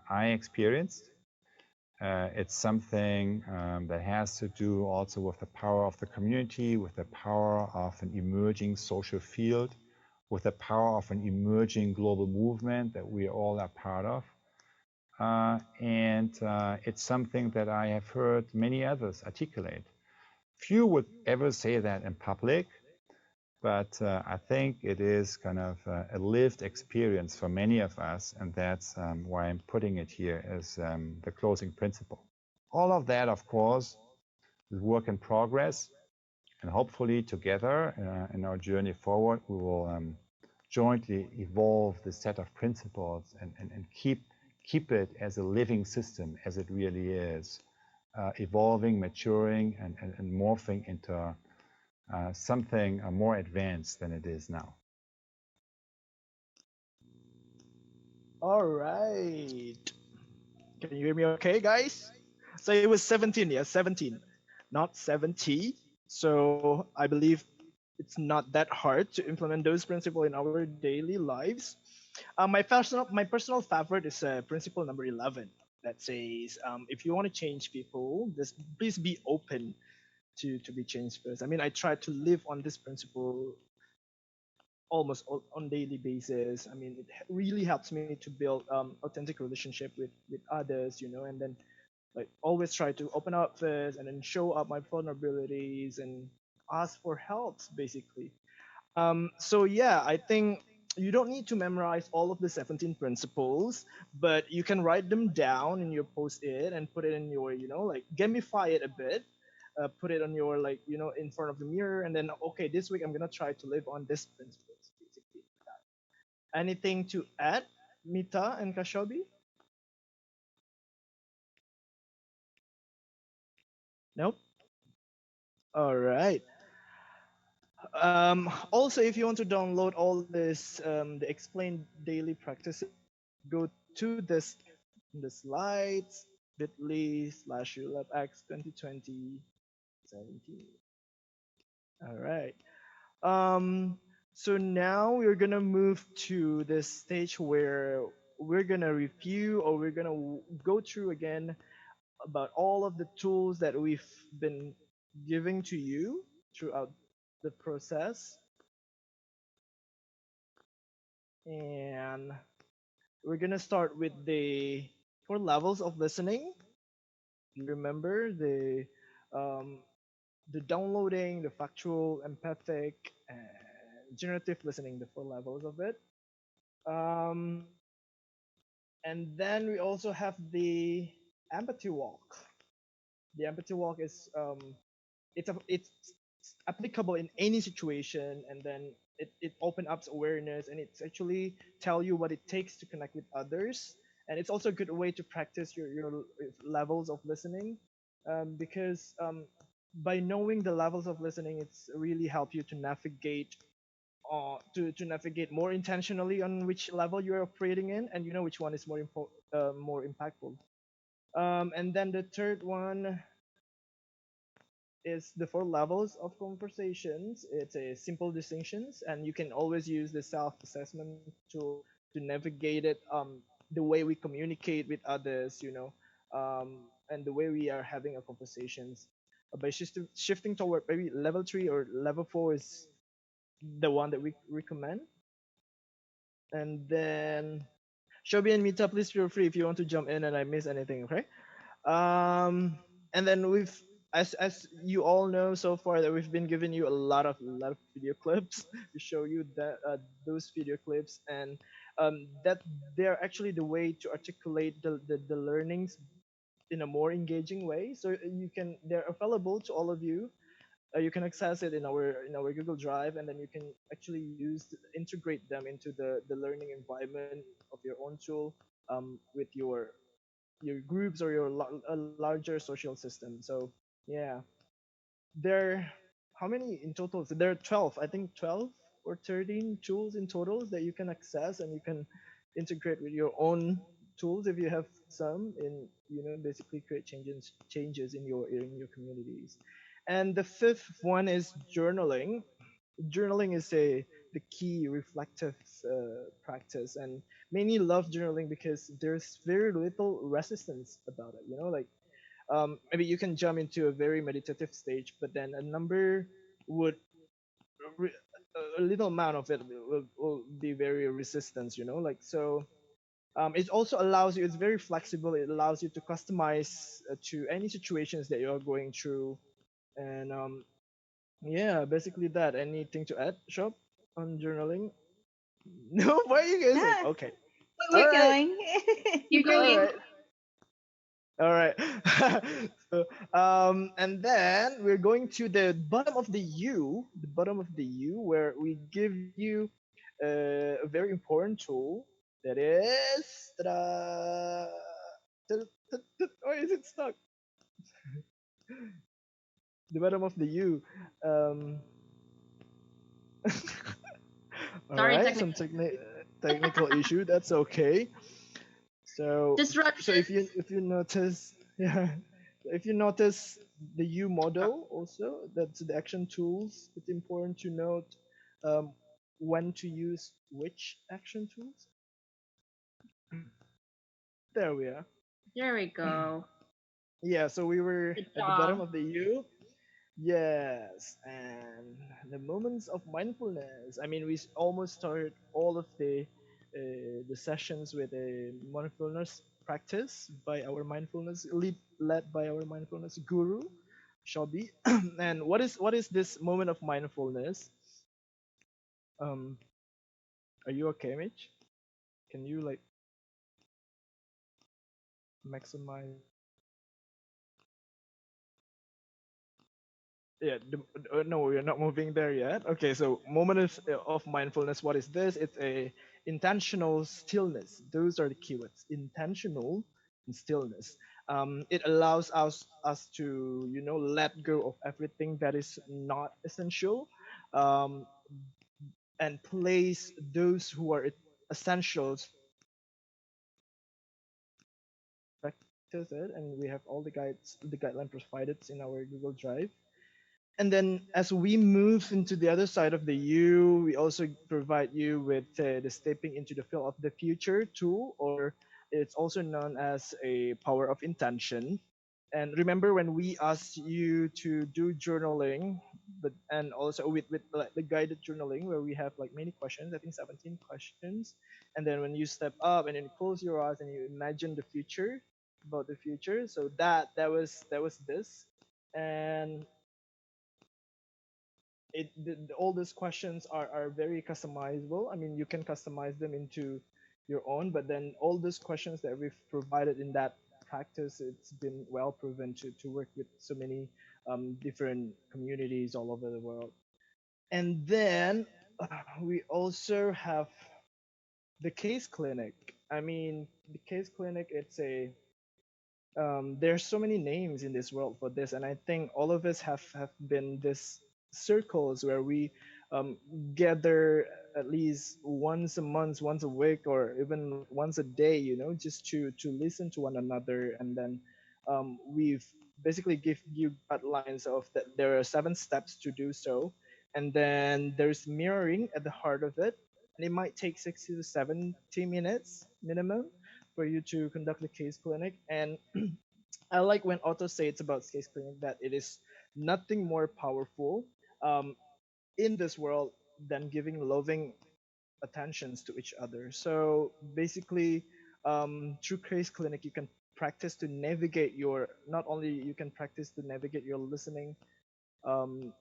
I experienced. It's something that has to do also with the power of the community, with the power of an emerging social field, with the power of an emerging global movement that we all are part of. And it's something that I have heard many others articulate. Few would ever say that in public, but I think it is kind of a lived experience for many of us, and that's why I'm putting it here as the closing principle. All of that, of course, is work in progress, and hopefully together in our journey forward, we will jointly evolve this set of principles and keep it as a living system as it really is, evolving, maturing, and morphing into something more advanced than it is now. All right. Can you hear me okay, guys? So it was 17, yeah, 17, not 70. So I believe it's not that hard to implement those principles in our daily lives. My personal favorite is principle number 11 that says, if you want to change people, just please be open to be changed first. I mean, I try to live on this principle almost on daily basis. I mean, it really helps me to build authentic relationship with others, and then like always try to open up first and then show up my vulnerabilities and ask for help basically. So yeah, I think you don't need to memorize all of the 17 principles, but you can write them down in your post-it and put it in your, like gamify it a bit. Put it on your in front of the mirror, and then okay, this week I'm gonna try to live on this principles basically. Anything to add, Mita and Kashobi? Nope. All right. Also, if you want to download all this, the explained daily practices, go to this in the slides, bit.ly/U.LabX 2020 17. All right. Um, so now we're gonna move to the stage where we're gonna review, or we're gonna go through again about all of the tools that we've been giving to you throughout the process. And we're gonna start with the 4 levels of listening. You remember um, the downloading, the factual, empathic, and generative listening, the 4 levels of it. Um, and then we also have the empathy walk. The empathy walk is it's applicable in any situation, and then it open up awareness, and it's actually tell you what it takes to connect with others. And it's also a good way to practice your levels of listening, because by knowing the levels of listening, it's really help you to navigate to navigate more intentionally on which level you're operating in, and you know which one is more impactful. And then the third one is the 4 levels of conversations. It's a simple distinctions, and you can always use the self-assessment tool to navigate it. The way we communicate with others, and the way we are having a conversations. By shifting toward maybe level 3 or level 4 is the one that we recommend. And then Shobi and Mita, please feel free if you want to jump in and I miss anything. Okay. And then as you all know so far, that we've been giving you a lot of video clips to show you that those video clips, and that they're actually the way to articulate the learnings in a more engaging way. So they're available to all of you. You can access it in our Google Drive, and then you can actually integrate them into the learning environment of your own tool, with your groups or a larger social system. So yeah, there how many in total? So there are 12, I think 12 or 13 tools in total that you can access, and you can integrate with your own tools if you have some, in basically create changes in your communities. And the fifth one is journaling. Journaling is the key reflective practice, and many love journaling because there's very little resistance about it. Like, maybe you can jump into a very meditative stage, but then a number would re- a little amount of it will be very resistance. Like, so it also allows you, it's very flexible, it allows you to customize to any situations that you're going through. And yeah, basically that. Anything to add, Shop, on journaling? No, why are you guys like, Ah, okay? All we're right, going. You're all going. right, all right. So, and then we're going to the bottom of the U, where we give you a very important tool that is, ta-da, why is it stuck? The bottom of the U. Um, all Sorry, right, technical some technical issue. That's okay. So so disruptions. if you notice, yeah, if you notice the U model also, that's the action tools. It's important to note um, when to use which action tools. There we are. There we go. Yeah, so we were Good at the bottom job. of the U. Yes, and the moments of mindfulness. I mean, almost started all of the sessions with a mindfulness practice by our led by our mindfulness guru, Shobi. And what is this moment of mindfulness? Um, are you okay, Mitch? Can you like maximize? yeah, no, we're not moving there yet. Okay, so moment of mindfulness. What is this? It's a intentional stillness. Those are the keywords: intentional and stillness. It allows us to let go of everything that is not essential, um, and place those who are essentials practice it. And we have all the guideline provided in our Google Drive. And then as we move into the other side of the U, we also provide you with the stepping into the field of the future tool, or it's also known as a power of intention. And remember when we asked you to do journaling, but and also with like the guided journaling where we have like many questions, I think 17 questions. And then when you step up and then close your eyes and you imagine the future, about the future. So that was this. And all these questions are very customizable. I mean, you can customize them into your own, but then all these questions that we've provided in that practice, it's been well proven to work with so many different communities all over the world. And then we also have the case clinic. I mean, the case clinic, it's a there's so many names in this world for this, and I think all of us have been this circles where we gather at least once a month, once a week, or even like once a day, just to listen to one another. And then we've basically give you guidelines of that there are 7 steps to do so. And then there's mirroring at the heart of it, and it might take 60 to 70 minutes minimum for you to conduct the case clinic. And I like when Otto says about case clinic that it is nothing more powerful um, in this world than giving loving attentions to each other. So basically, through case clinic, you can practice to navigate your not only you can practice to navigate your listening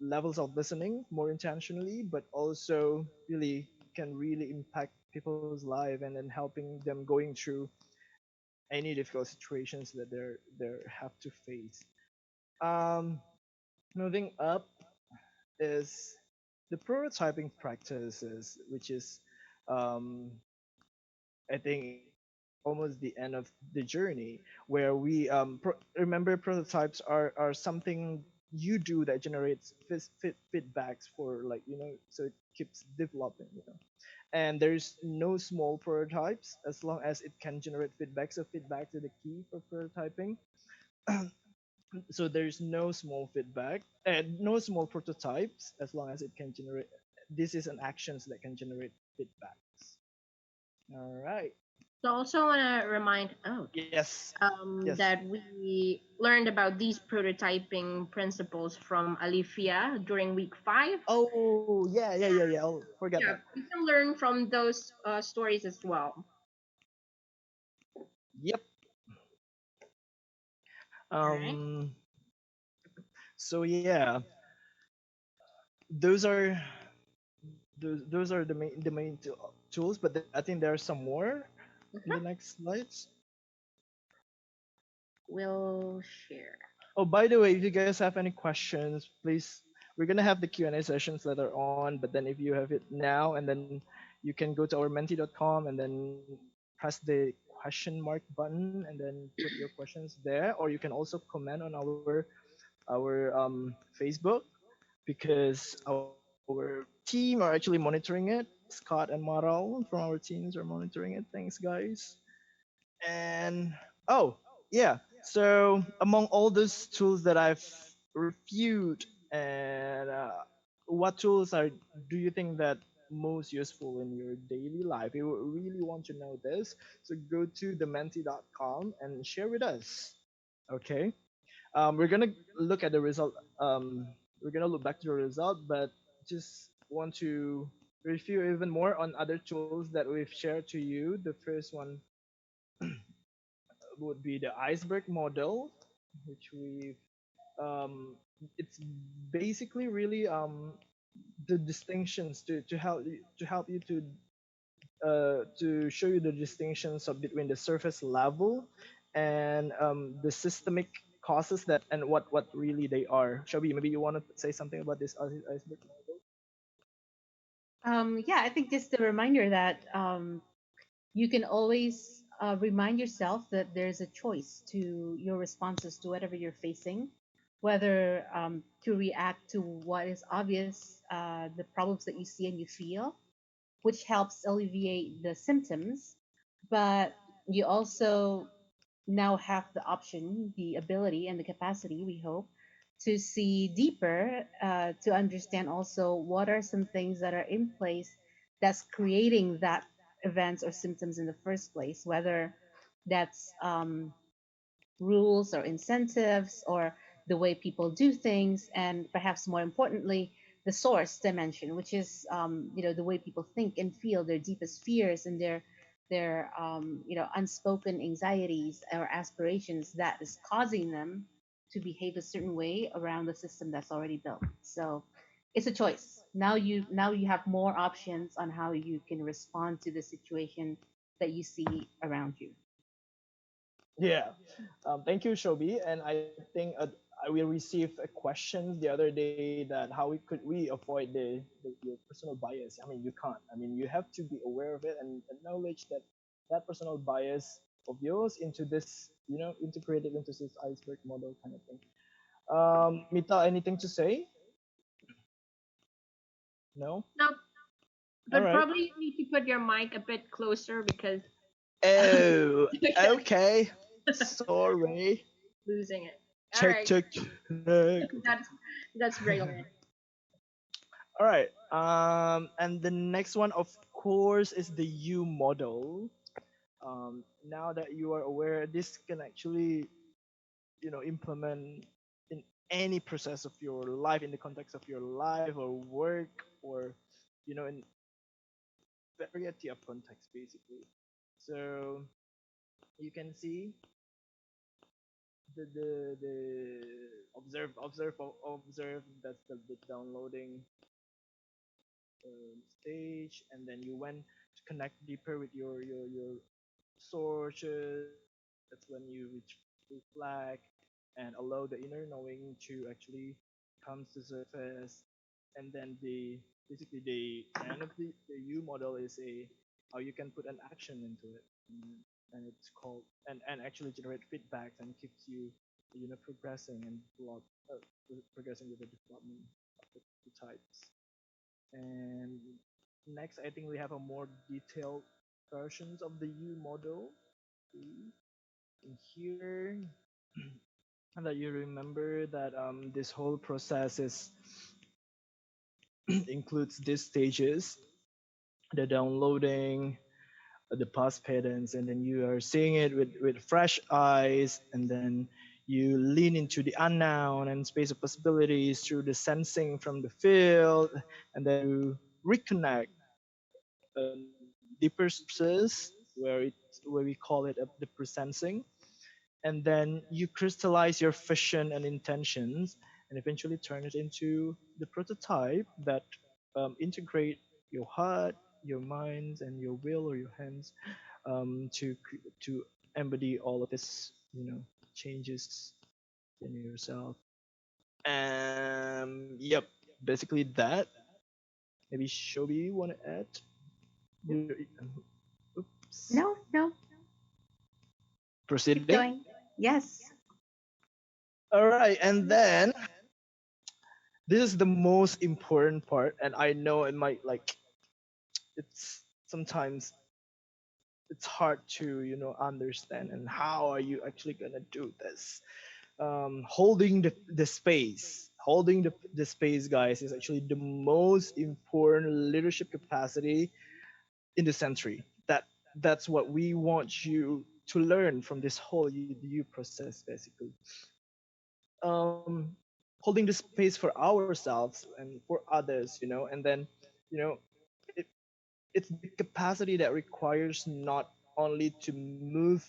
levels of listening more intentionally, but also really can really impact people's life and then helping them going through any difficult situations that they have to face. Um, Moving up is the prototyping practices, which is, um, I think, almost the end of the journey, where we remember prototypes are something you do that generates feedbacks for, like, so it keeps developing. And there's no small prototypes as long as it can generate feedback. So feedbacks are the key for prototyping. So there's no small feedback and no small prototypes as long as it can generate. This is an actions that can generate feedbacks. All right. So I also want to remind Yes. Yes. that we learned about these prototyping principles from Alifia during week 5. Oh, yeah. I'll forget Yeah, that. we can learn from those stories as well. Yep. All right. Um. So yeah, those are those are the main tools. But I think there are some more in the Mhm. next slides. We'll share. Oh, by the way, if you guys have any questions, please. We're gonna have the Q&A sessions later on, but then if you have it now, and then you can go to our menti.com and then press the question mark button and then put your questions there, or you can also comment on our Facebook, because our team are actually monitoring it. Scott and Maral from our teams are monitoring it. Thanks, guys. And oh, yeah. So among all those tools that I've reviewed, and what tools do you think that most useful in your daily life? You really want to know this, so go to thementi.com and share with us. Okay. We're gonna look at the result. We're gonna look back to the result, but just want to review even more on other tools that we've shared to you. The first one would be the Iceberg Model, which um, it's basically really the distinctions to help you to show you the distinctions of between the surface level and the systemic causes that and what really they are. Shobi, maybe you want to say something about this iceberg model? Yeah, I think just a reminder that you can always remind yourself that there's a choice to your responses to whatever you're facing, whether to react to what is obvious, the problems that you see and you feel, which helps alleviate the symptoms. But you also now have the option, the ability, and the capacity, we hope, to see deeper, to understand also what are some things that are in place that's creating that events or symptoms in the first place, whether that's rules or incentives or the way people do things, and perhaps more importantly, the source dimension, which is the way people think and feel, their deepest fears and their unspoken anxieties or aspirations that is causing them to behave a certain way around the system that's already built. So it's a choice. Now you have more options on how you can respond to the situation that you see around you. Yeah. Thank you, Shobi. And I think we received a question the other day that how could we avoid your personal bias. I mean, you can't. I mean, you have to be aware of it and acknowledge that that personal bias of yours into this, integrated into this iceberg model kind of thing. Mita, anything to say? No? No, All but right. probably you need to put your mic a bit closer because Oh, you're okay. Sorry. losing it. All Check, right, check, check. that's brilliant. All right. And the next one, of course, is the U model. Now that you are aware, this can actually, implement in any process of your life, in the context of your life or work, or, in variety of contexts, basically. So you can see the observe. That's the downloading stage, and then you went to connect deeper with your sources. That's when you reflect and allow the inner knowing to actually come to surface. And then basically the end of the U model is a how you can put an action into it, and it's called and actually generate feedbacks and keeps you progressing and progressing with the development of the types. And next, I think we have a more detailed versions of the U model. In here, and that you remember that this whole process is includes these stages: the downloading, the past patterns, and then you are seeing it with fresh eyes, and then you lean into the unknown and space of possibilities through the sensing from the field, and then you reconnect deeper sources where we call it the presensing, and then you crystallize your vision and intentions, and eventually turn it into the prototype that integrate your heart, your mind, and your will or your hands to embody all of this, changes in yourself. Yep, basically that. Maybe Shobi, you want to add? Oops. No, no, keep Proceeding. going. Yes. All right, and then this is the most important part, and I know it might like it's sometimes it's hard to understand, and how are you actually gonna do this? Holding the space, holding the space, guys, is actually the most important leadership capacity in the century. That's what we want you to learn from this whole U process, basically. um Holding the space for ourselves and for others, and then you know it, it's the capacity that requires not only to move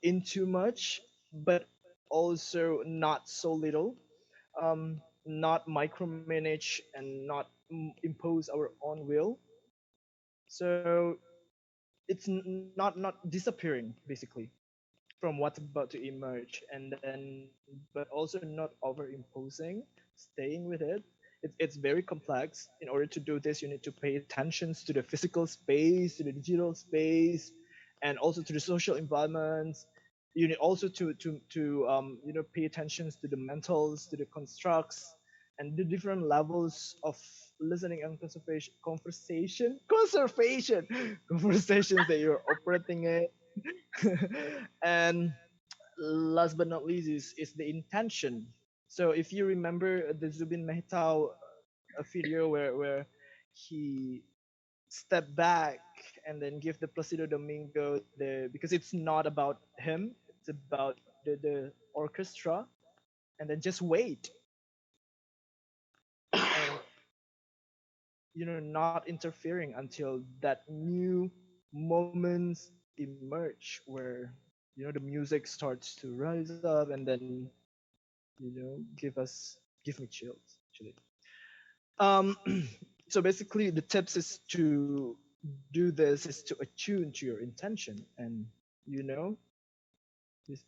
in too much, but also not so little, not micromanage and not impose our own will. So it's not disappearing, basically. from what's about to emerge, and then but also not overimposing, staying with it. It's very complex. In order to do this, you need to pay attention to the physical space, to the digital space, and also to the social environments. You need also to pay attention to the mentals, to the constructs, and the different levels of listening and conservation conversations that you're operating in. And last but not least is the intention. So if you remember the Zubin Mehta a video where he stepped back and then give the Placido Domingo the, because it's not about him, it's about the orchestra, and then just wait and not interfering until that new moments emerge where the music starts to rise up, and then give me chills actually. um so basically the tips is to do this is to attune to your intention, and you know just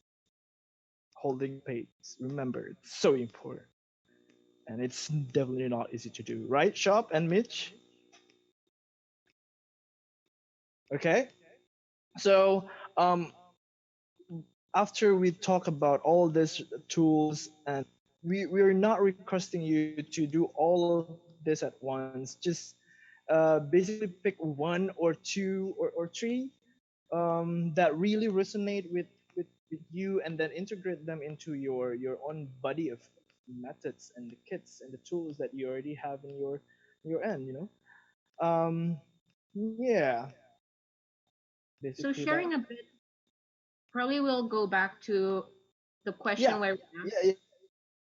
holding the pace. Remember, it's so important, and it's definitely not easy to do, right, Shop and Mitch? Okay. So after we talk about all these tools, and we're not requesting you to do all of this at once. Just basically pick one or two or three that really resonate with you, and then integrate them into your own body of methods and the kits and the tools that you already have in your end. Yeah, So basically that. sharing a bit, probably we'll go back to the Yeah, question where we asked yeah, yeah.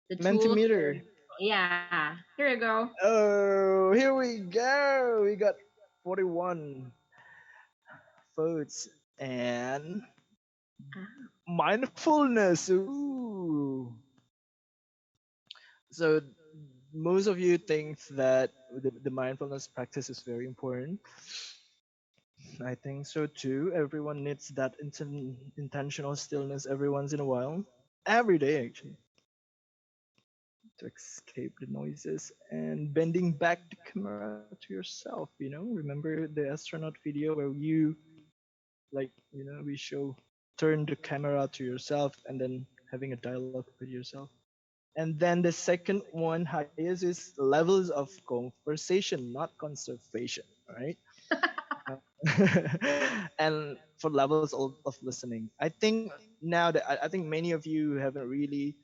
the tools. Mentimeter. Yeah, here you go. Oh, here we go. We got 41 votes and Ah. mindfulness. Ooh. So most of you think that the mindfulness practice is very important. I think so too. Everyone needs that intentional stillness every once in a while. Every day, actually, to escape the noises and bending back the camera to yourself. Remember the astronaut video where you, like, we show turn the camera to yourself and then having a dialogue with yourself. And then the second one highest is levels of conversation, not conservation, right? Uh, and for levels of listening. I think now that I think many of you haven't really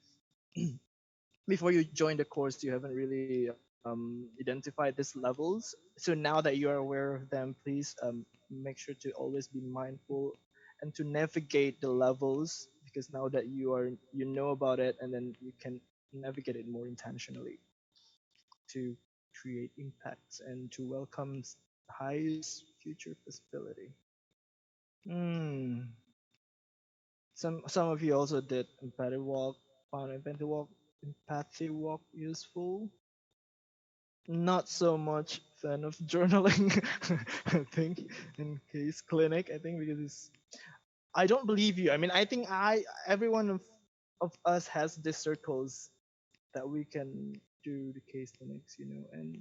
before you join the course, you haven't really identified these levels. So now that you are aware of them, please make sure to always be mindful and to navigate the levels, because now that you know about it, and then you can navigate it more intentionally to create impacts and to welcome highest future possibility. Hmm. Some of you also did found empathy walk useful. Not so much fan of journaling. I think in case clinic, I think because I don't believe you. I mean, I think I every one of us has these circles that we can do the case clinics, and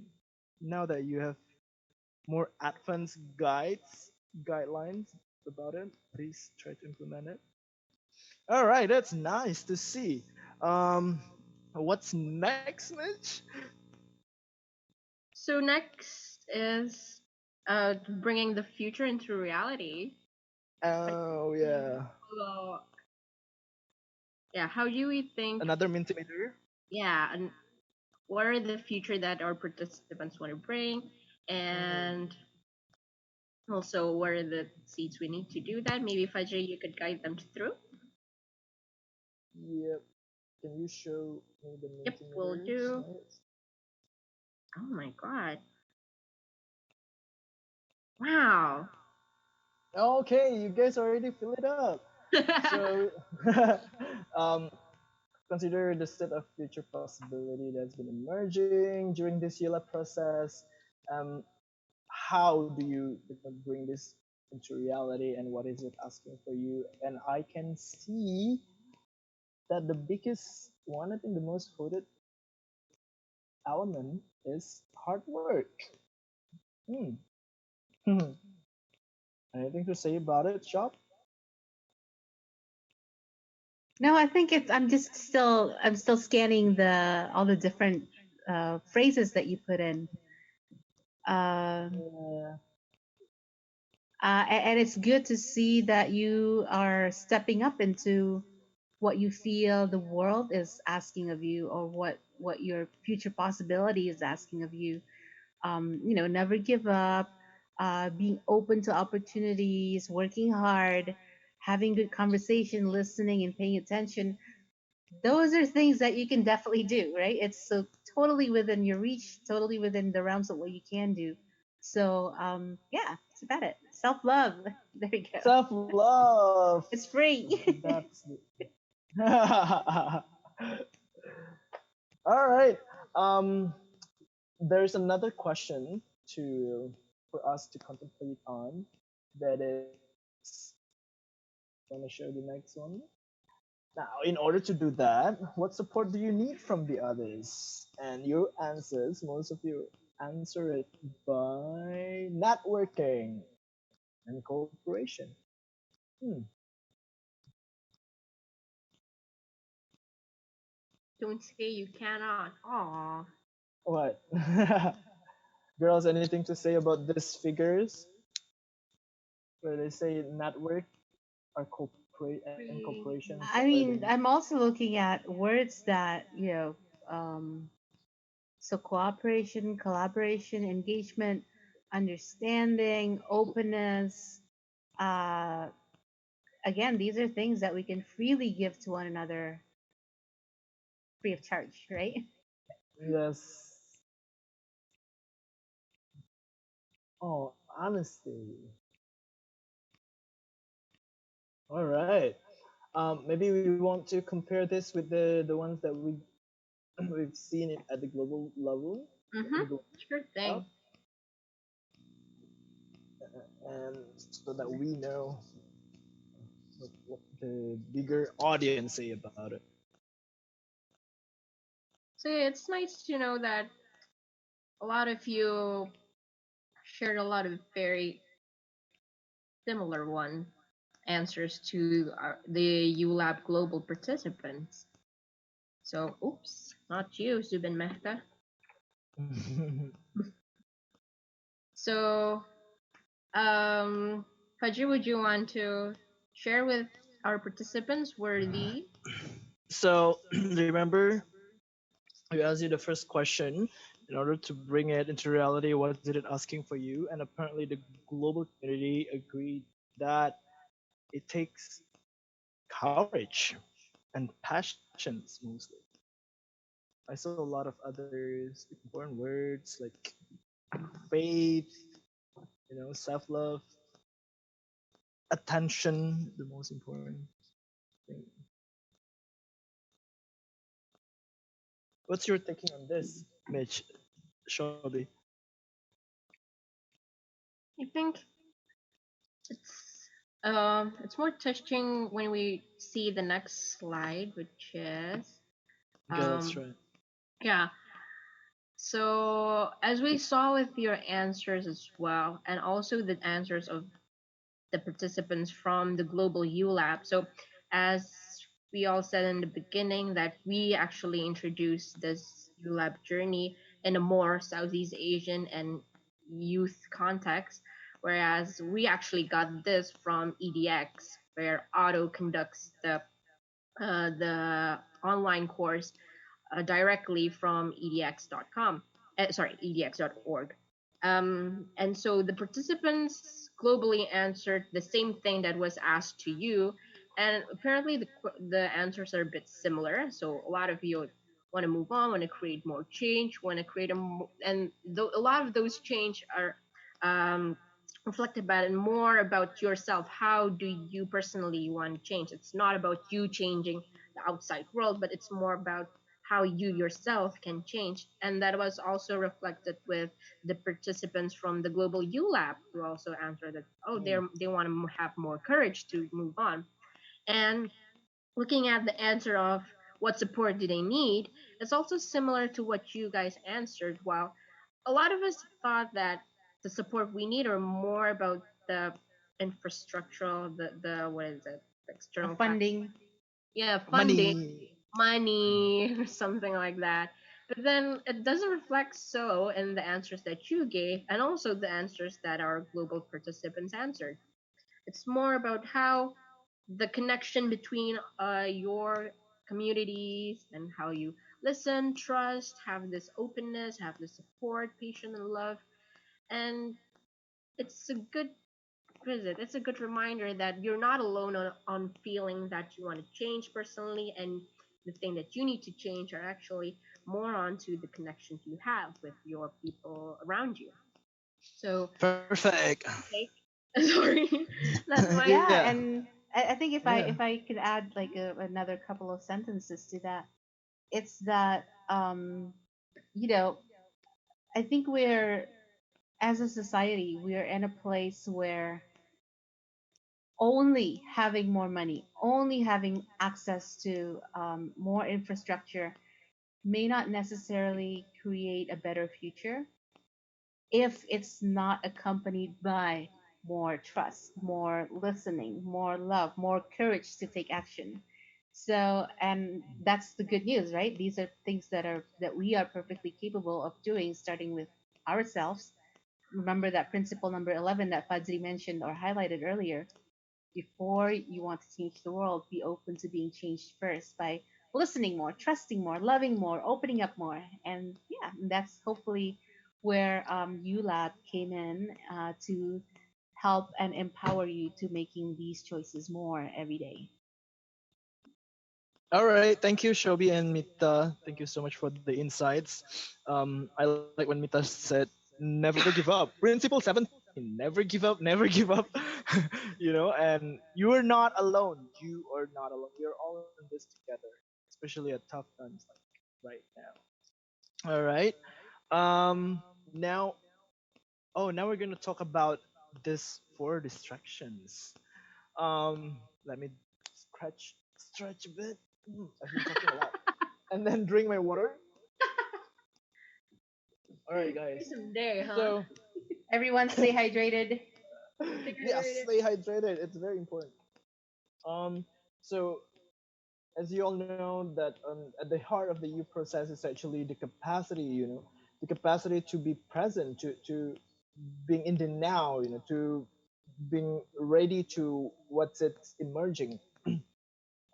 now that you have more advanced guidelines about it, please try to implement it. All right, that's nice to see. Um, what's next, Mitch? So next is bringing the future into reality. Oh yeah, Well, yeah, how do we think? another Mentimeter. Yeah, and what are the future that our participants want to bring, and also what are the seeds we need to do that? Maybe Fajr, you could guide them through. Yep. Can you show me the Yep, we'll Mentimeter do. slides? Oh my god! Wow. Okay, you guys already fill it up. So, um, consider the set of future possibility that's been emerging during this U.Lab process. Um, how do you bring this into reality and what is it asking for you. And I can see that the biggest one, I think the most voted element is hard work. Hmm. Anything to say about it, Shop? No, I think it's. I'm still scanning the all the different phrases that you put in. Um, Yeah. and it's good to see that you are stepping up into what you feel the world is asking of you, or what your future possibility is asking of you. Never give up, being open to opportunities, working hard, having good conversation, listening, and paying attention. Those are things that you can definitely do, right? It's so totally within your reach, totally within the realms of what you can do. So, yeah, it's about it. Self love. There you go. Self love. It's free. That's all right. Um, there's another question to for us to contemplate on. That is, want to show the next one. Now, in order to do that, what support do you need from the others? And your answers, most of you answer it by networking and cooperation. Hmm. Don't say you cannot. Aw. What? Girls, anything to say about these figures where they say network or cooperate and cooperation I are the mean, I'm also looking at words that, so cooperation, collaboration, engagement, understanding, openness. Uh, Again, these are things that we can freely give to one another free of charge, right? yes. Oh, honesty. All right. Maybe we want to compare this with the ones that we've seen it at the global level, Mm-hmm. the global Sure up, thing. and so that we know what the bigger audience say about it. So yeah, it's nice to know that a lot of you shared a lot of very similar one answers to the U.Lab global participants. So, oops, not you, Zubin Mehta. So, Fajr, would you want to share with our participants where the So remember, we asked you the first question. In order to bring it into reality, what is it asking for you? And apparently, the global community agreed that it takes courage and passions mostly. I saw a lot of others important words like faith, self love, attention, the most important thing. What's your thinking on this, Mitch, Shelby? I think it's more touching when we see the next slide, which is Okay, let's um try. yeah. So as we saw with your answers as well, and also the answers of the participants from the global U.Lab. So as we all said in the beginning, that we actually introduced this U.Lab journey in a more Southeast Asian and youth context, whereas we actually got this from EDX, where Otto conducts the online course directly from edx.com. Sorry, edx.org. And so the participants globally answered the same thing that was asked to you, and apparently the answers are a bit similar. So a lot of you want to move on, want to create more change, want to create a lot of those change are um, reflected about and more about yourself. How do you personally want to change? It's not about you changing the outside world, but it's more about how you yourself can change. And that was also reflected with the participants from the global U.Lab who also answered that, oh, they want to have more courage to move on. And looking at the answer of what support do they need, it's also similar to what you guys answered. While a lot of us thought that the support we need are more about the infrastructural, the what is it, the external factors. Funding. Yeah, funding, Money. money, or something like that. But then it doesn't reflect so in the answers that you gave, and also the answers that our global participants answered. It's more about how the connection between your communities and how you listen, trust, have this openness, have the support, patience, and love. And it's a good visit. It's a good reminder that you're not alone on feeling that you want to change personally, and the thing that you need to change are actually more onto the connections you have with your people around you. So, Perfect. take sorry, that's my Yeah. Yeah, and I think Yeah. if I could add like another couple of sentences to that, it's that you know, I think we're, as a society, we're in a place where only having more money, only having access to more infrastructure may not necessarily create a better future if it's not accompanied by more trust, more listening, more love, more courage to take action. So, and that's the good news, right? These are things that we are perfectly capable of doing, starting with ourselves. Remember that principle number 11 that Fadzri mentioned or highlighted earlier. Before you want to change the world, be open to being changed first by listening more, trusting more, loving more, opening up more. And yeah, that's hopefully where U.Lab came in to help and empower you to making these choices more every day. All right. Thank you, Shobi and Mita. Thank you so much for the insights. I like when Mita said, never give up. Principle 17, never give up, never give up. And you are not alone. You are not alone. We are all in this together, especially at tough times like right now. All right. Now, now we're going to talk about this four distractions. Let me stretch a bit. I've been talking a lot. And then drink my water. All right, guys. some day, huh? So, Everyone stay hydrated. yes, stay hydrated. It's very important. Um, so as you all know, that at the heart of the U process is actually the capacity. The capacity to be present, to being in the now. To being ready to what's it's emerging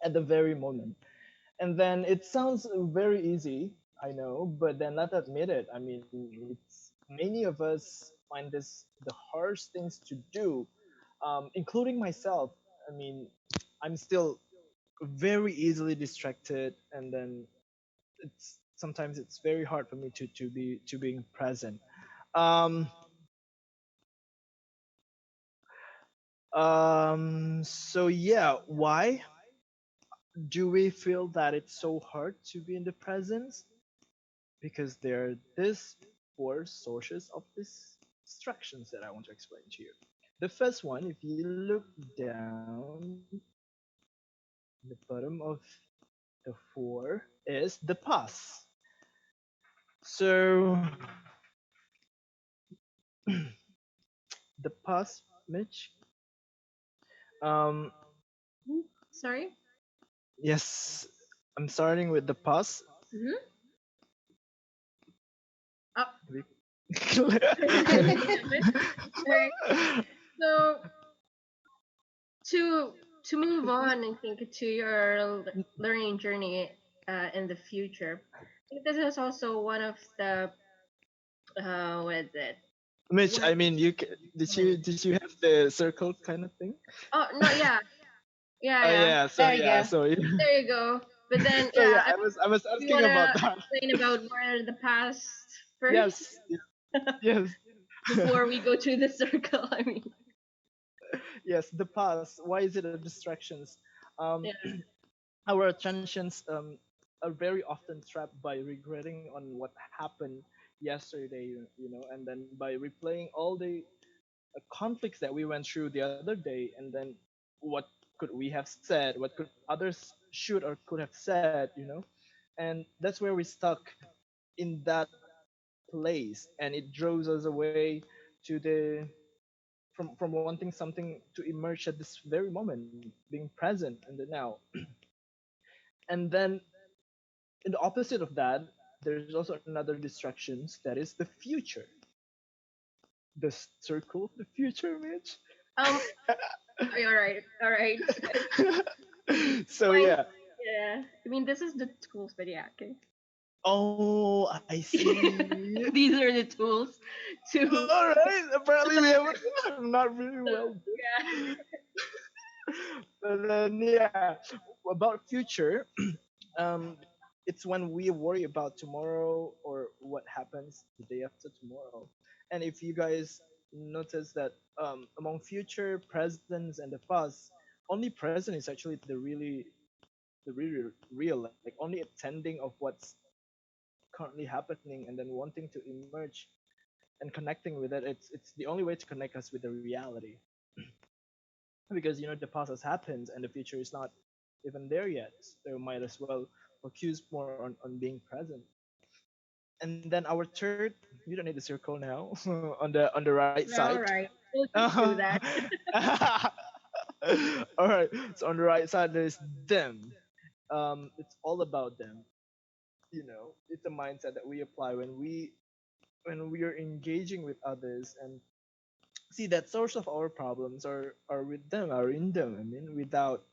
at the very moment. And then it sounds very easy, I know, but then let's admit it. I mean, it's many of us find this the hardest things to do, including myself. I mean, I'm still very easily distracted, and then it's sometimes it's very hard for me to being present. Um, so yeah, why do we feel that it's so hard to be in the presence? Because there are these four sources of these distractions that I want to explain to you. The first one, if you look down the bottom of the four, is the past. So the past, Mitch. Um, Sorry. yes, I'm starting with the past. Mm-hmm. Oh, We- let me jump in. All right. So to to move on, I think to your learning journey in the future, I think this is also one of the what is it? Mitch, One I mean, did you have the circle kind of thing? oh no, yeah, Oh yeah. yeah, so There you yeah, go. so There you go. But then so yeah, yeah, I was we asking about wanna that. explain about where the past first Yes, yes, before we go to the circle. I mean, yes. The past. Why is it a distractions? Um, yeah. our attentions. are very often trapped by regretting on what happened yesterday, and then by replaying all the conflicts that we went through the other day, and then what could we have said, what could others should or could have said. And that's where we stuck in that place, and it draws us away to the from wanting something to emerge at this very moment, being present in the now. And then in the opposite of that, there's also another distractions, that is the future, the circle of the future, Mitch. Um. All right. All right. So Fine. yeah. Yeah. I mean, this is the tools, but yeah. Okay. Oh, I see. These are the tools to. All right. Apparently, we haven't not really well Yeah. done. But then, yeah, about future, um, it's when we worry about tomorrow or what happens the day after tomorrow. And if you guys notice that among future, presence, and the past, only present is actually the really real, like only attending of what's currently happening and then wanting to emerge and connecting with it. It's the only way to connect us with the reality, because the past has happened and the future is not even there yet, so might as well focus more on being present. And then our third, you don't need the circle now, on the right side. All right. We'll just do All that. right, so on the right side there's them. It's all about them. It's a mindset that we apply when we are engaging with others, and see that source of our problems are with them, are in them. I mean, without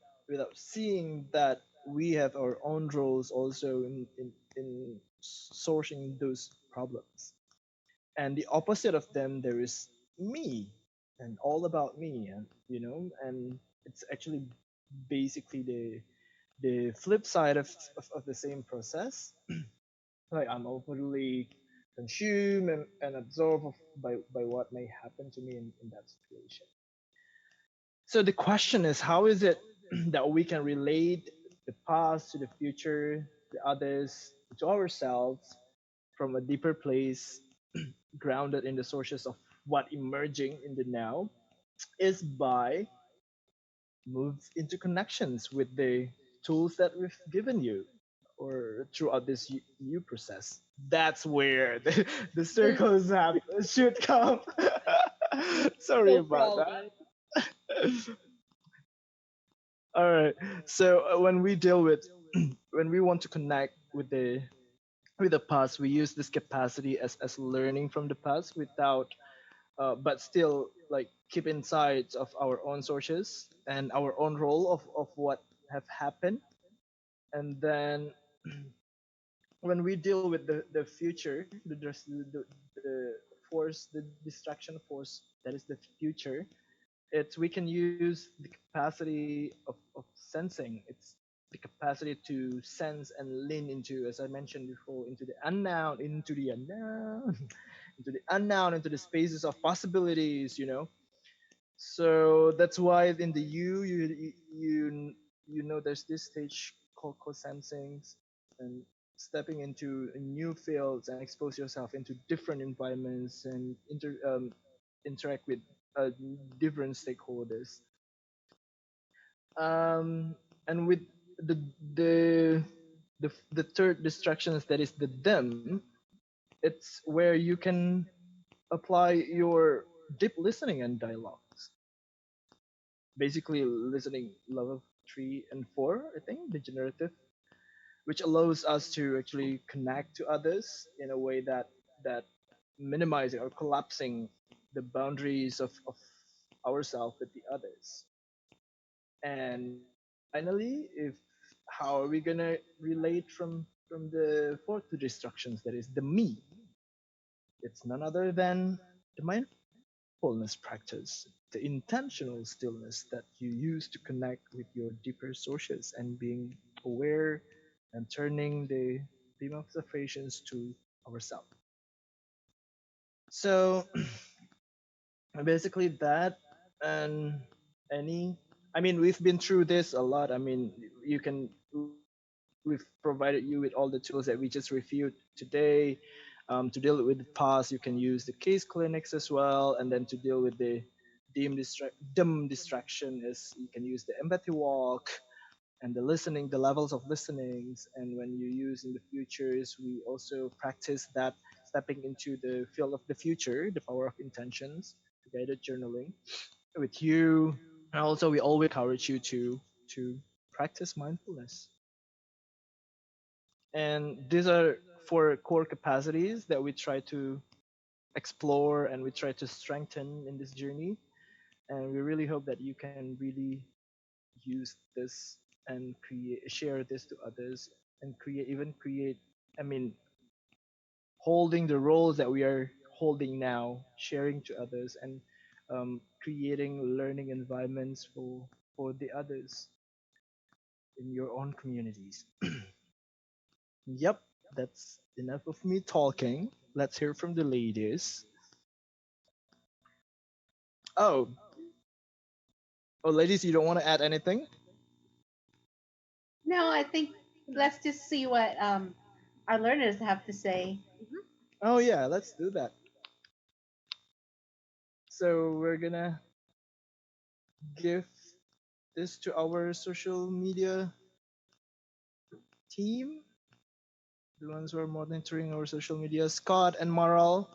seeing that we have our own roles also in sourcing those problems. And the opposite of them, there is me, and all about me, and it's actually basically the flip side of the same process. Like, I'm overly consumed and absorbed by what may happen to me in that situation. So the question is, how is it that we can relate the past to the future, the others, to ourselves from a deeper place, grounded in the sources of what emerging in the now, is by move into connections with the tools that we've given you or throughout this you process. That's where the The, circles should come. Sorry no about problem. that. All right. So when we deal with when we want to connect with the past, we use this capacity as learning from the past without but still like keep insights of our own sources and our own role of what have happened. And then when we deal with the future, the force, the distraction force that is the future, it's we can use the capacity of sensing. It's the capacity to sense and lean into, as I mentioned before, into the unknown, into the spaces of possibilities. So that's why in the you know there's this stage called co-sensing, and stepping into new fields and expose yourself into different environments and interact with uh, different stakeholders. And with the the the third distractions, that is the them, it's where you can apply your deep listening and dialogues. Basically, listening level 3 and 4, I think, the generative, which allows us to actually connect to others in a way that minimizing or collapsing the boundaries of ourselves with the others. And finally, if how are we gonna relate from the fourth to distractions, that is the me? It's none other than the mindfulness practice, the intentional stillness that you use to connect with your deeper sources and being aware and turning the beam of observations to ourselves. So basically that, and any I mean, we've been through this a lot. I mean, you can we've provided you with all the tools that we just reviewed today. To deal with the past, you can use the case clinics as well, and then to deal with the dim distraction, is you can use the empathy walk and the listening, the levels of listenings. And when you use in the futures, we also practice that stepping into the field of the future, the power of intentions, guided journaling with you. And also, we always encourage you to practice mindfulness. And these are four core capacities that we try to explore and we try to strengthen in this journey. And we really hope that you can really use this and share this to others, and create, I mean, holding the roles that we are holding now, sharing to others, and creating learning environments for the others in your own communities. Yep, that's enough of me talking. Let's hear from the ladies. Oh, oh, ladies, you don't want to add anything? No, I think let's just see what our learners have to say. Oh yeah, let's do that. So we're gonna give this to our social media team, the ones who are monitoring our social media. Scott and Maral,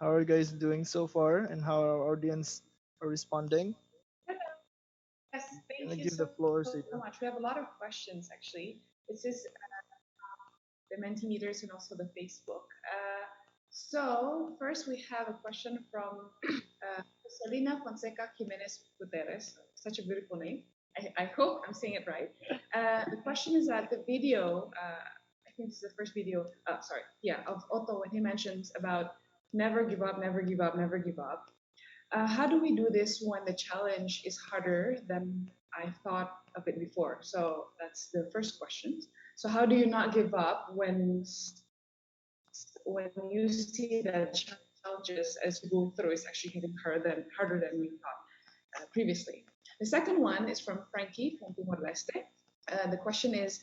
how are you guys doing so far, and how our audience are responding? Yes, I'm thank gonna you give so the floor to you. much. We have a lot of questions actually. This is the Mentimeters and also the Facebook. So first we have a question from Selena Fonseca Jimenez Guterres. Such a beautiful name. I hope I'm saying it right. The question is that the video, I think this is the first video, sorry, yeah, of Otto when he mentions about never give up, never give up, never give up. How do we do this when the challenge is harder than I thought of it before? So that's the first question. So how do you not give up when you see that challenges as you go through is actually getting harder than you thought previously? The second one is from Frankie from Timor Leste. The question is,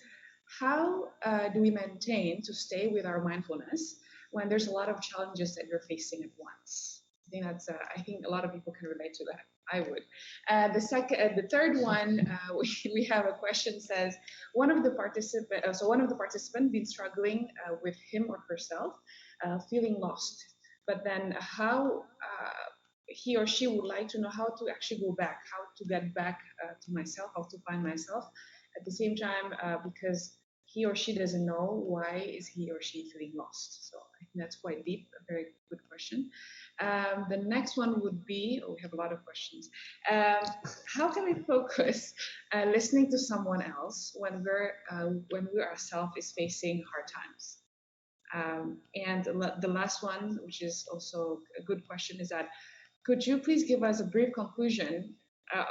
how do we maintain to stay with our mindfulness when there's a lot of challenges that you're facing at once? I think that's. I think a lot of people can relate to that. I would. The third one, we have a question says one of the participants been struggling with him or herself, feeling lost, but then how he or she would like to know how to actually go back, how to get back to myself, how to find myself. At the same time, because he or she doesn't know why is he or she feeling lost. So I think that's quite deep, a very good question. The next one would be, oh, we have a lot of questions. How can we focus listening to someone else when we ourselves is facing hard times? And the last one, which is also a good question, is that could you please give us a brief conclusion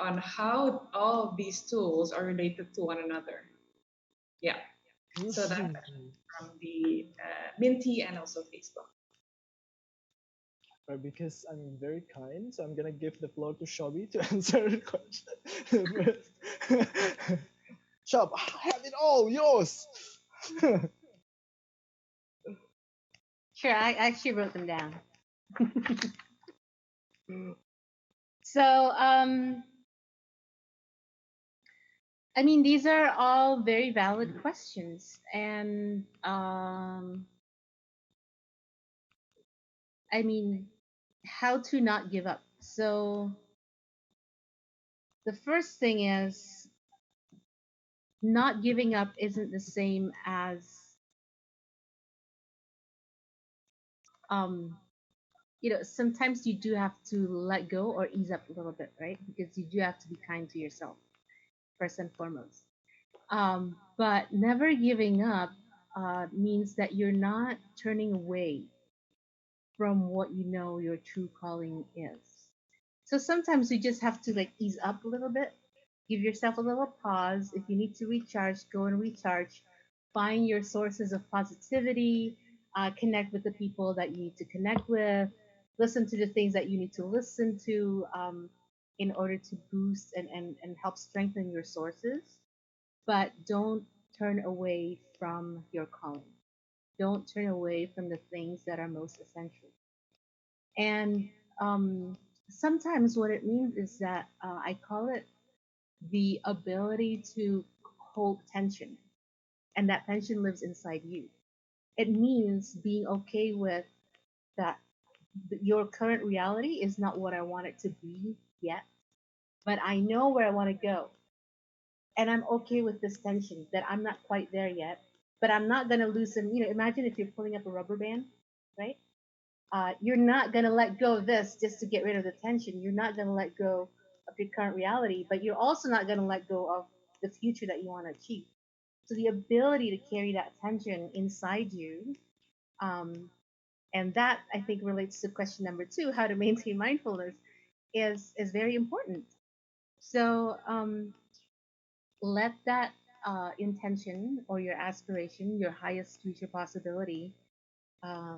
on how all of these tools are related to one another? Yeah. So that's from the Minty and also Facebook. Right, because I'm very kind, so I'm gonna give the floor to Shelby to answer the question. Shab, have it all yours. Sure, I actually wrote them down. So, I mean, these are all very valid questions, and I mean, how to not give up. So, the first thing is not giving up isn't the same as um sometimes you do have to let go or ease up a little bit, right? Because you do have to be kind to yourself first and foremost. But never giving up means that you're not turning away from what you know your true calling is. So sometimes you just have to like ease up a little bit, give yourself a little pause. If you need to recharge, go and recharge. Find your sources of positivity, connect with the people that you need to connect with, listen to the things that you need to listen to in order to boost and help strengthen your sources. But don't turn away from your calling. Don't turn away from the things that are most essential. And sometimes what it means is that I call it the ability to hold tension, and that tension lives inside you. It means being okay with that your current reality is not what I want it to be yet, but I know where I want to go. And I'm okay with this tension that I'm not quite there yet, but I'm not going to loosen. Imagine if you're pulling up a rubber band, right? You're not going to let go of this just to get rid of the tension. You're not going to let go of your current reality, but you're also not going to let go of the future that you want to achieve. So the ability to carry that tension inside you, um, and that I think relates to question number two, how to maintain mindfulness, is very important. So let that intention or your aspiration, your highest future possibility, uh,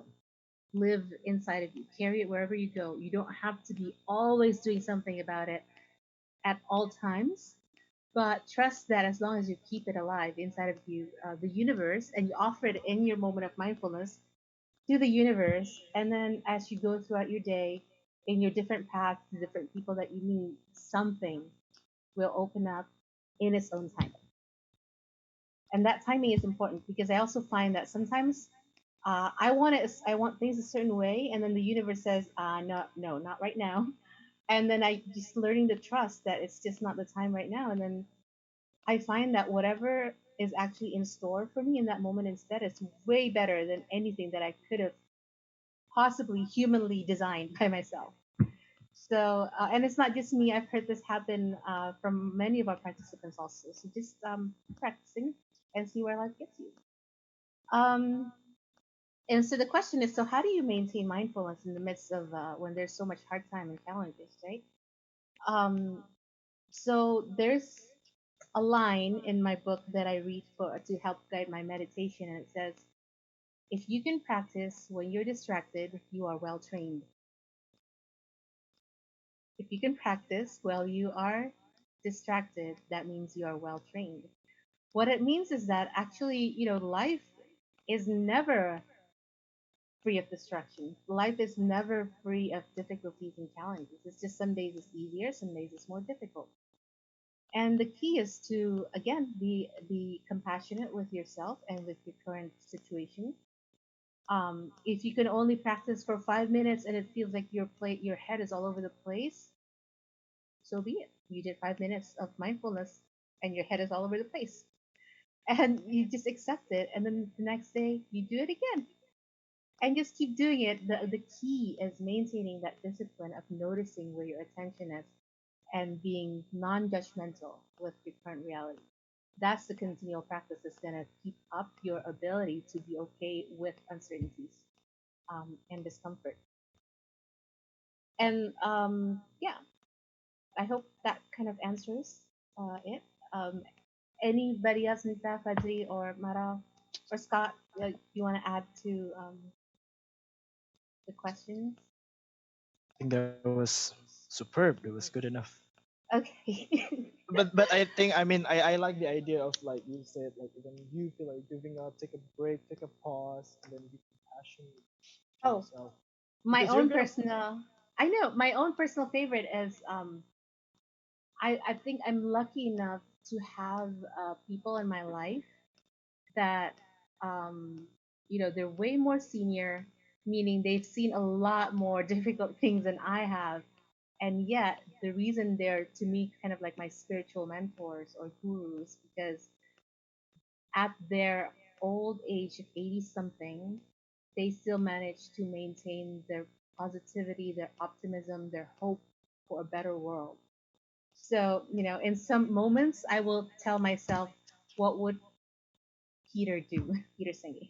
live inside of you. Carry it wherever you go. You don't have to be always doing something about it at all times, but trust that as long as you keep it alive inside of you, the universe, and you offer it in your moment of mindfulness to the universe, and then as you go throughout your day, in your different paths, the different people that you meet, something will open up in its own time. And that timing is important because I also find that sometimes I want things a certain way, and then the universe says, no, no, not right now. And then I just learning to trust that it's just not the time right now, and then I find that whatever is actually in store for me in that moment instead is way better than anything that I could have possibly humanly designed by myself. So, and it's not just me. I've heard this happen from many of our participants also. So just practicing and see where life gets you. Um, and so the question is, so how do you maintain mindfulness in the midst of when there's so much hard time and challenges, right? Um, so there's a line in my book that I read for to help guide my meditation, and it says, "If you can practice when you're distracted, you are well trained. If you can practice while you are distracted, that means you are well trained." What it means is that actually, life is never free of distraction. Life is never free of difficulties and challenges. It's just some days it's easier, some days it's more difficult. And the key is to again be compassionate with yourself and with your current situation. If you can only practice for 5 minutes and it feels like your head is all over the place, so be it. You did 5 minutes of mindfulness and your head is all over the place. And you just accept it, and then the next day you do it again. And just keep doing it. The key is maintaining that discipline of noticing where your attention is and being non judgmental with your current reality. That's the continual practice that's going to keep up your ability to be okay with uncertainties and discomfort. And yeah, I hope that kind of answers it. Um, Anybody else, Nita, Fadri, or Mara, or Scott, you want to add to the questions? I think that was superb. That was good enough. Okay. But I think, I like the idea of, like you said, like when you feel like giving up, take a break, take a pause, and then be compassionate to Oh, yourself, my because you're own gonna. personal. I know my own personal favorite is I think I'm lucky enough to have people in my life that um, they're way more senior, meaning they've seen a lot more difficult things than I have, and yet the reason they're to me kind of like my spiritual mentors or gurus because at their old age of 80 something, they still manage to maintain their positivity, their optimism, their hope for a better world. So, in some moments, I will tell myself, what would Peter do? Peter Senge.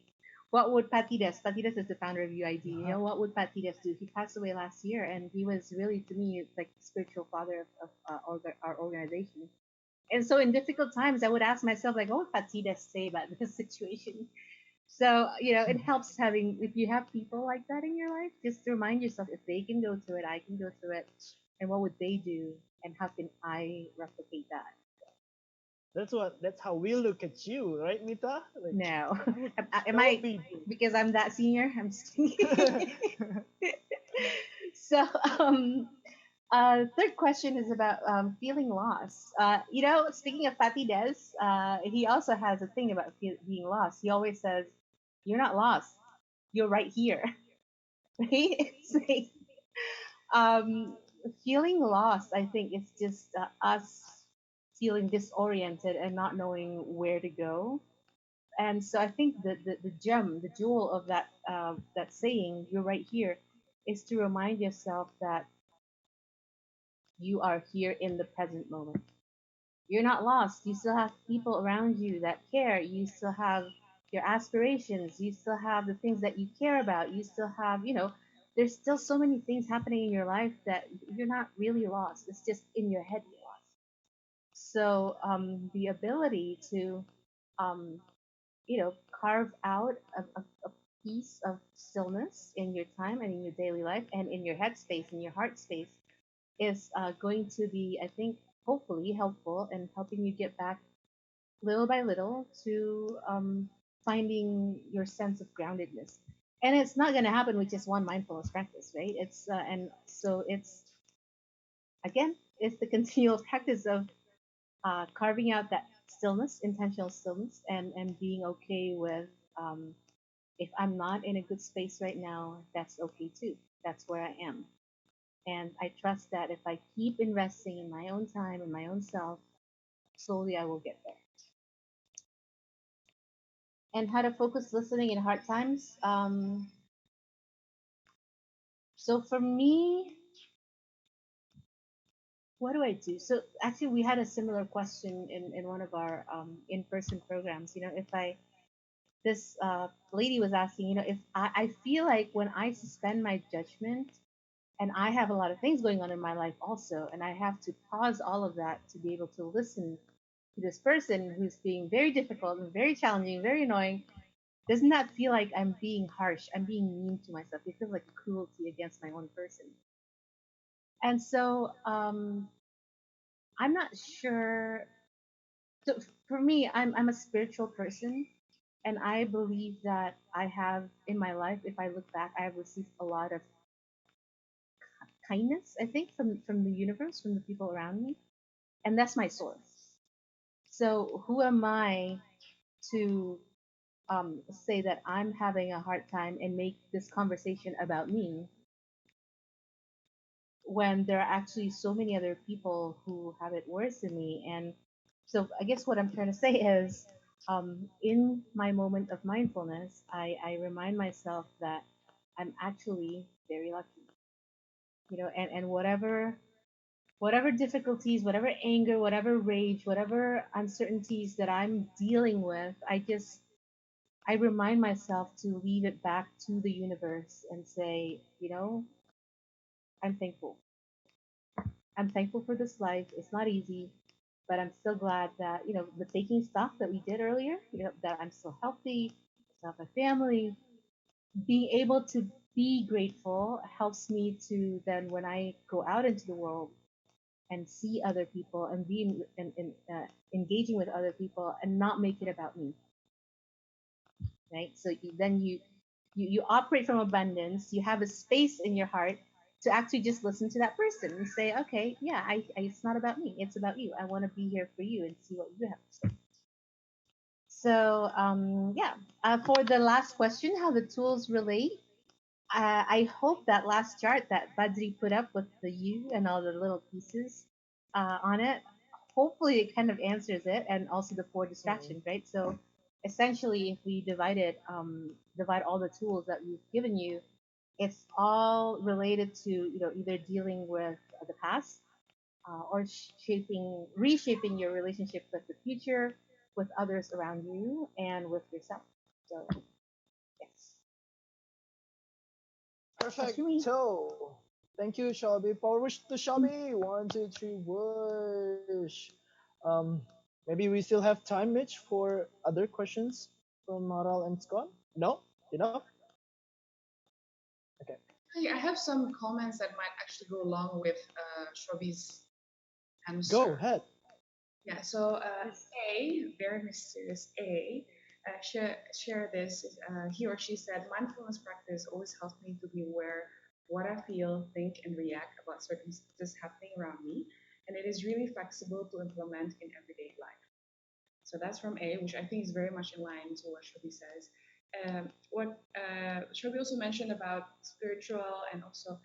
What would Patides? Patides is the founder of UID. Uh-huh. What would Patides do? He passed away last year, and he was really, to me, like the spiritual father of our organization. And so, in difficult times, I would ask myself, like, what would Patides say about this situation? So, it helps having, if you have people like that in your life, just to remind yourself, if they can go through it, I can go through it. And what would they do? And how can I replicate that? That's how we look at you, right, Mita? Like, No. I would Am tell I, people. because I'm that senior? I'm just kidding. So, third question is about feeling lost. Speaking of Fatih Des, he also has a thing about being lost. He always says, "You're not lost. You're right here." Right? It's like, um, feeling lost. I think it's just us feeling disoriented and not knowing where to go. And so I think the gem, the jewel of that saying, "You're right here," is to remind yourself that you are here in the present moment. You're not lost. You still have people around you that care. You still have your aspirations. You still have the things that you care about. You still have, there's still so many things happening in your life that you're not really lost. It's just in your head you're lost. So the ability to, um, carve out a piece of stillness in your time and in your daily life and in your headspace, in your heart space, is going to be, I think, hopefully helpful in helping you get back little by little to finding your sense of groundedness. And it's not going to happen with just one mindfulness practice, right? And so it's, again, it's the continual practice of carving out that stillness, intentional stillness, and being okay with, um, if I'm not in a good space right now, that's okay too. That's where I am. And I trust that if I keep investing in my own time and my own self, slowly I will get there. And how to focus listening in hard times. So for me, what do I do? So actually, we had a similar question in one of our in-person programs. If this lady was asking, if I feel like when I suspend my judgment, and I have a lot of things going on in my life also, and I have to pause all of that to be able to listen to this person who's being very difficult and very challenging, very annoying. Doesn't that feel like I'm being harsh? I'm being mean to myself. It feels like cruelty against my own person. And so I'm not sure. So for me, I'm a spiritual person, and I believe that I have in my life, if I look back, I have received a lot of kindness. I think from the universe, from the people around me, and that's my source. So who am I to say that I'm having a hard time and make this conversation about me when there are actually so many other people who have it worse than me? And so I guess what I'm trying to say is, in my moment of mindfulness, I remind myself that I'm actually very lucky, and whatever difficulties, whatever anger, whatever rage, whatever uncertainties that I'm dealing with, I remind myself to leave it back to the universe and say, I'm thankful. I'm thankful for this life. It's not easy, but I'm still glad that, the taking stock that we did earlier, that I'm still healthy, still have my family. Being able to be grateful helps me to then, when I go out into the world and see other people and be engaging with other people and not make it about me, right? So you operate from abundance. You have a space in your heart to actually just listen to that person and say, okay, yeah, it's not about me. It's about you. I want to be here for you and see what you have to say. So yeah, for the last question, how the tools relate. I hope that last chart that Badri put up with the U and all the little pieces on it, hopefully it kind of answers it, and also the four distractions, right? So essentially, if we divide all the tools that we've given you, it's all related to, either dealing with the past, or reshaping your relationship with the future, with others around you, and with yourself. So yes, that's for me. Perfecto. Thank you, Shelby. Power wish to Shelby. One, two, three, wish. Um, Maybe we still have time, Mitch, for other questions from Maral and Scott. No, enough. Okay. Hey, I have some comments that might actually go along with Shobi's Go answer. ahead. Yeah, so A, very mysterious A, share this. He or she said, mindfulness practice always helps me to be aware what I feel, think, and react about circumstances happening around me, and it is really flexible to implement in everyday life. So that's from A, which I think is very much in line to what Shobi says. What Shobi also mentioned about spiritual and also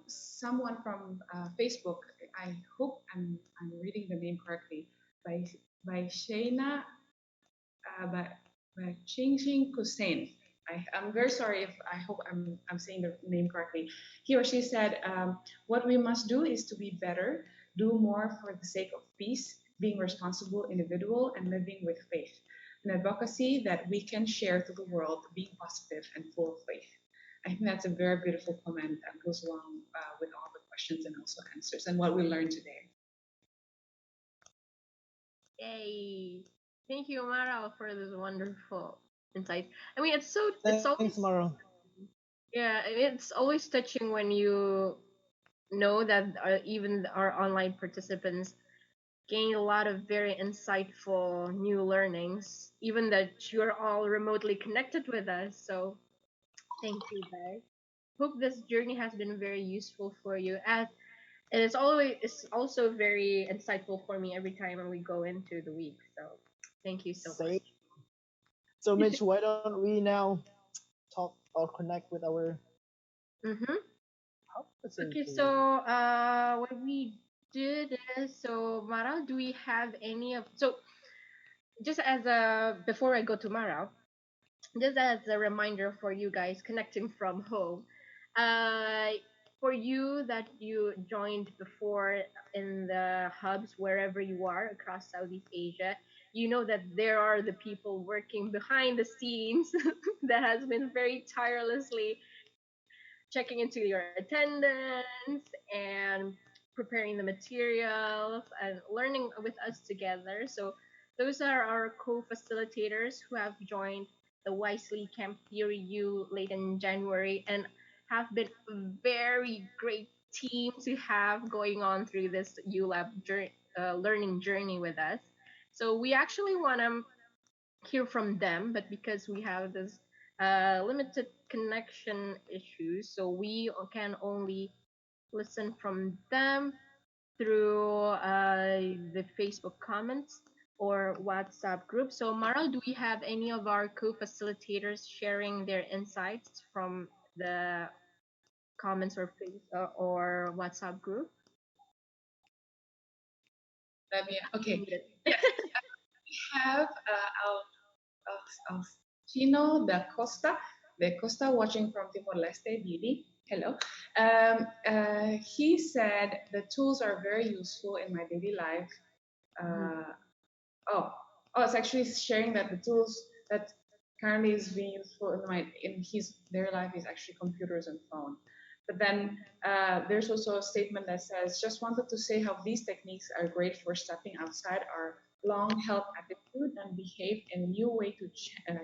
someone from Facebook. I hope I'm reading the name correctly. By by Shayna by Ching Ching Hussein. I'm very sorry if I hope I'm saying the name correctly. He or she said, "What we must do is to be better, do more for the sake of peace, being responsible individual, and living with faith. An advocacy that we can share to the world, being positive and full of faith." I think that's a very beautiful comment that goes along with all the questions and also answers and what we learned today. Yay! Thank you, Mara, for this wonderful insight. I mean, it's Thanks, always, Maro. yeah, it's always touching when you know that even our online participants gain a lot of very insightful new learnings, even that you're all remotely connected with us. So thank you, guys. Hope this journey has been very useful for you. As and it's also very insightful for me every time when we go into the week. So thank you so Same. much. So, Mitch, why don't we now talk or connect with our Mm-hmm. Okay, facilitator? so what we did is, so Mara, do we have any of, so just as a, before I go to Mara, just as a reminder for you guys connecting from home, uh for you that you joined before in the hubs wherever you are across Southeast Asia, you know that there are the people working behind the scenes that has been very tirelessly checking into your attendance and preparing the materials and learning with us together. So those are our co-facilitators who have joined the Wisely Camp Theory U late in January and have been a very great team to have going on through this learning journey with us. So we actually want to hear from them, but because we have this limited connection issues, so we can only listen from them through the Facebook comments or WhatsApp group. So, Mara, do we have any of our co-facilitators sharing their insights from the comments or WhatsApp group? Let me, okay. Muted. Yes, we have Chino da Costa watching from Timor Leste, Beauty. Hello. He said the tools are very useful in my daily life. Oh, it's actually sharing that the tools that currently is being useful in his their life is actually computers and phone. But then there's also a statement that says, just wanted to say how these techniques are great for stepping outside our long-held attitude and behave in a new way to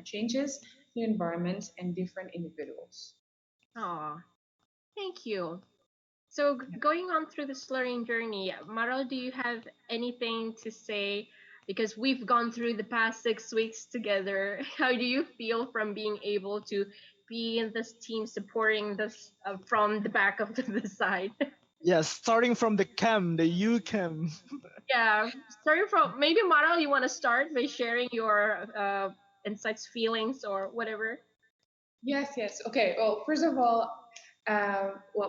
changes, new environments, and different individuals. Oh, thank you. So going on through this learning journey, Maro, do you have anything to say? Because we've gone through the past 6 weeks together. How do you feel from being able to be in this team supporting this from the back of the side? Yes, starting from the chem, the U chem. Yeah, starting from maybe Maro, you want to start by sharing your insights, feelings, or whatever. Yes. Okay. Well, first of all,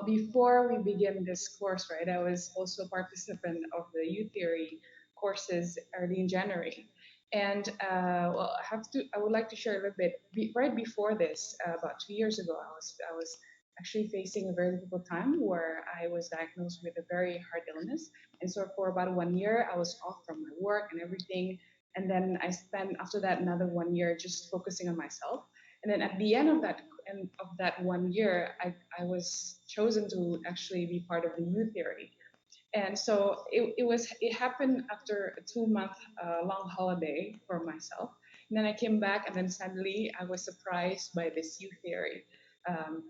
before we begin this course, right, I was also a participant of the U Theory courses early in January. And I would like to share a little bit. Right before this, about 2 years ago, I was actually facing a very difficult time where I was diagnosed with a very hard illness. And so for about 1 year, I was off from my work and everything. And then I spent after that another 1 year just focusing on myself. And then at the end of that 1 year, I was chosen to actually be part of the U Theory. And so it happened after a 2 month long holiday for myself. And then I came back, and then suddenly I was surprised by this U Theory. Um,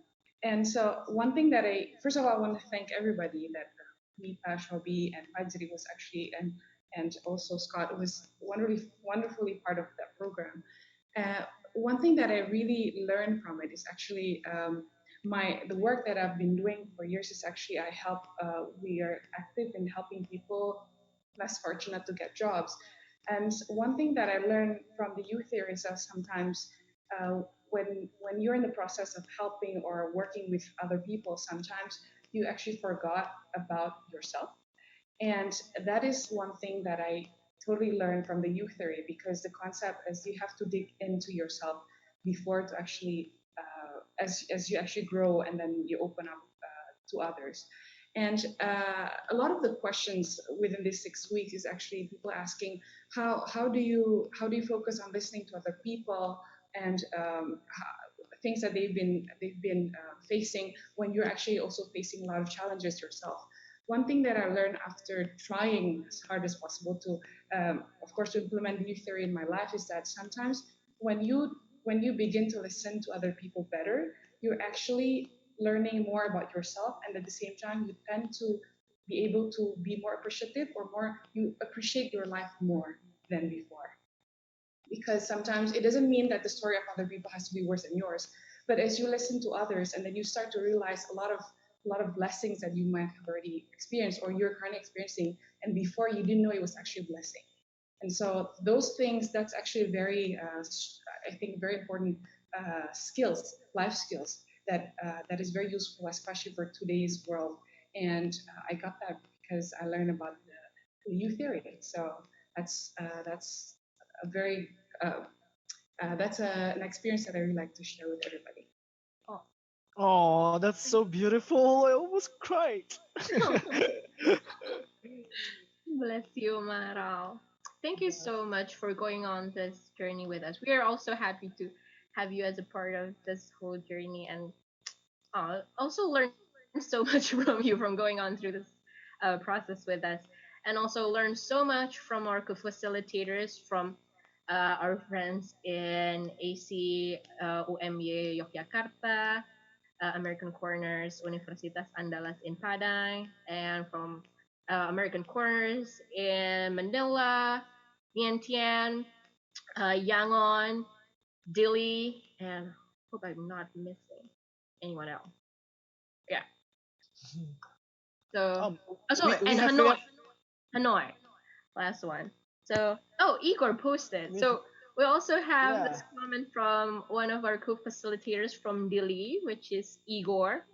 and so one thing first of all, I want to thank everybody that me, Shobi, and Fajri was actually, and and also Scott, who was wonderfully part of that program. Uh, One thing that I really learned from it is actually the work that I've been doing for years is actually I help. We are active in helping people less fortunate to get jobs. And one thing that I learned from the youth theory is that sometimes when you're in the process of helping or working with other people, sometimes you actually forgot about yourself. And that is one thing that I totally learned from the youth theory, because the concept is you have to dig into yourself before to actually as you actually grow and then you open up to others. And a lot of the questions within these 6 weeks is actually people asking how do you focus on listening to other people, and things that they've been facing when you're actually also facing a lot of challenges yourself. One thing that I learned after trying as hard as possible to, of course, to implement new theory in my life is that sometimes when you begin to listen to other people better, you're actually learning more about yourself, and at the same time, you tend to be able to be more appreciative, or more you appreciate your life more than before. Because sometimes it doesn't mean that the story of other people has to be worse than yours, but as you listen to others, and then you start to realize a lot of blessings that you might have already experienced or you're currently experiencing, and before you didn't know it was actually a blessing. And so those things, that's actually very I think very important skills, life skills, that is very useful, especially for today's world. And I got that because I learned about the U theory. So that's a very an experience that I really like to share with everybody. Oh, Oh, that's so beautiful. I almost cried. bless you, Maral. Thank you so much for going on this journey with us. We are also happy to have you as a part of this whole journey, and also learn so much from you from going on through this process with us, and also learn so much from our co-facilitators, from our friends in AC UMY Yogyakarta, American Corners Universitas Andalas in Padang, and from American Corners in Manila, Vientiane, Yangon, Dili, and hope I'm not missing anyone else. Yeah. So, um, so we and have we Hanoi, have Hanoi, last one. So, oh, Igor posted. we, So we also have yeah. this comment from one of our co-facilitators from Dili, which is Igor.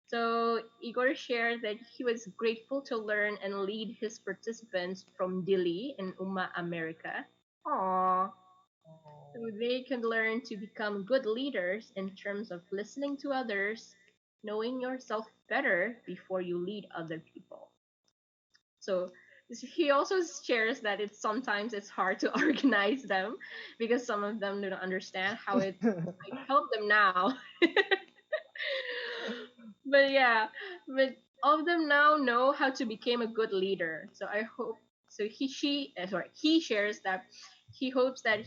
So Igor shared that he was grateful to learn and lead his participants from Dili in Umma America. Aww. So they can learn to become good leaders in terms of listening to others, knowing yourself better before you lead other people. So he also shares that it's hard to organize them because some of them don't understand how it might help them now. But yeah, but all of them now know how to become a good leader. So I hope so he shares that he hopes that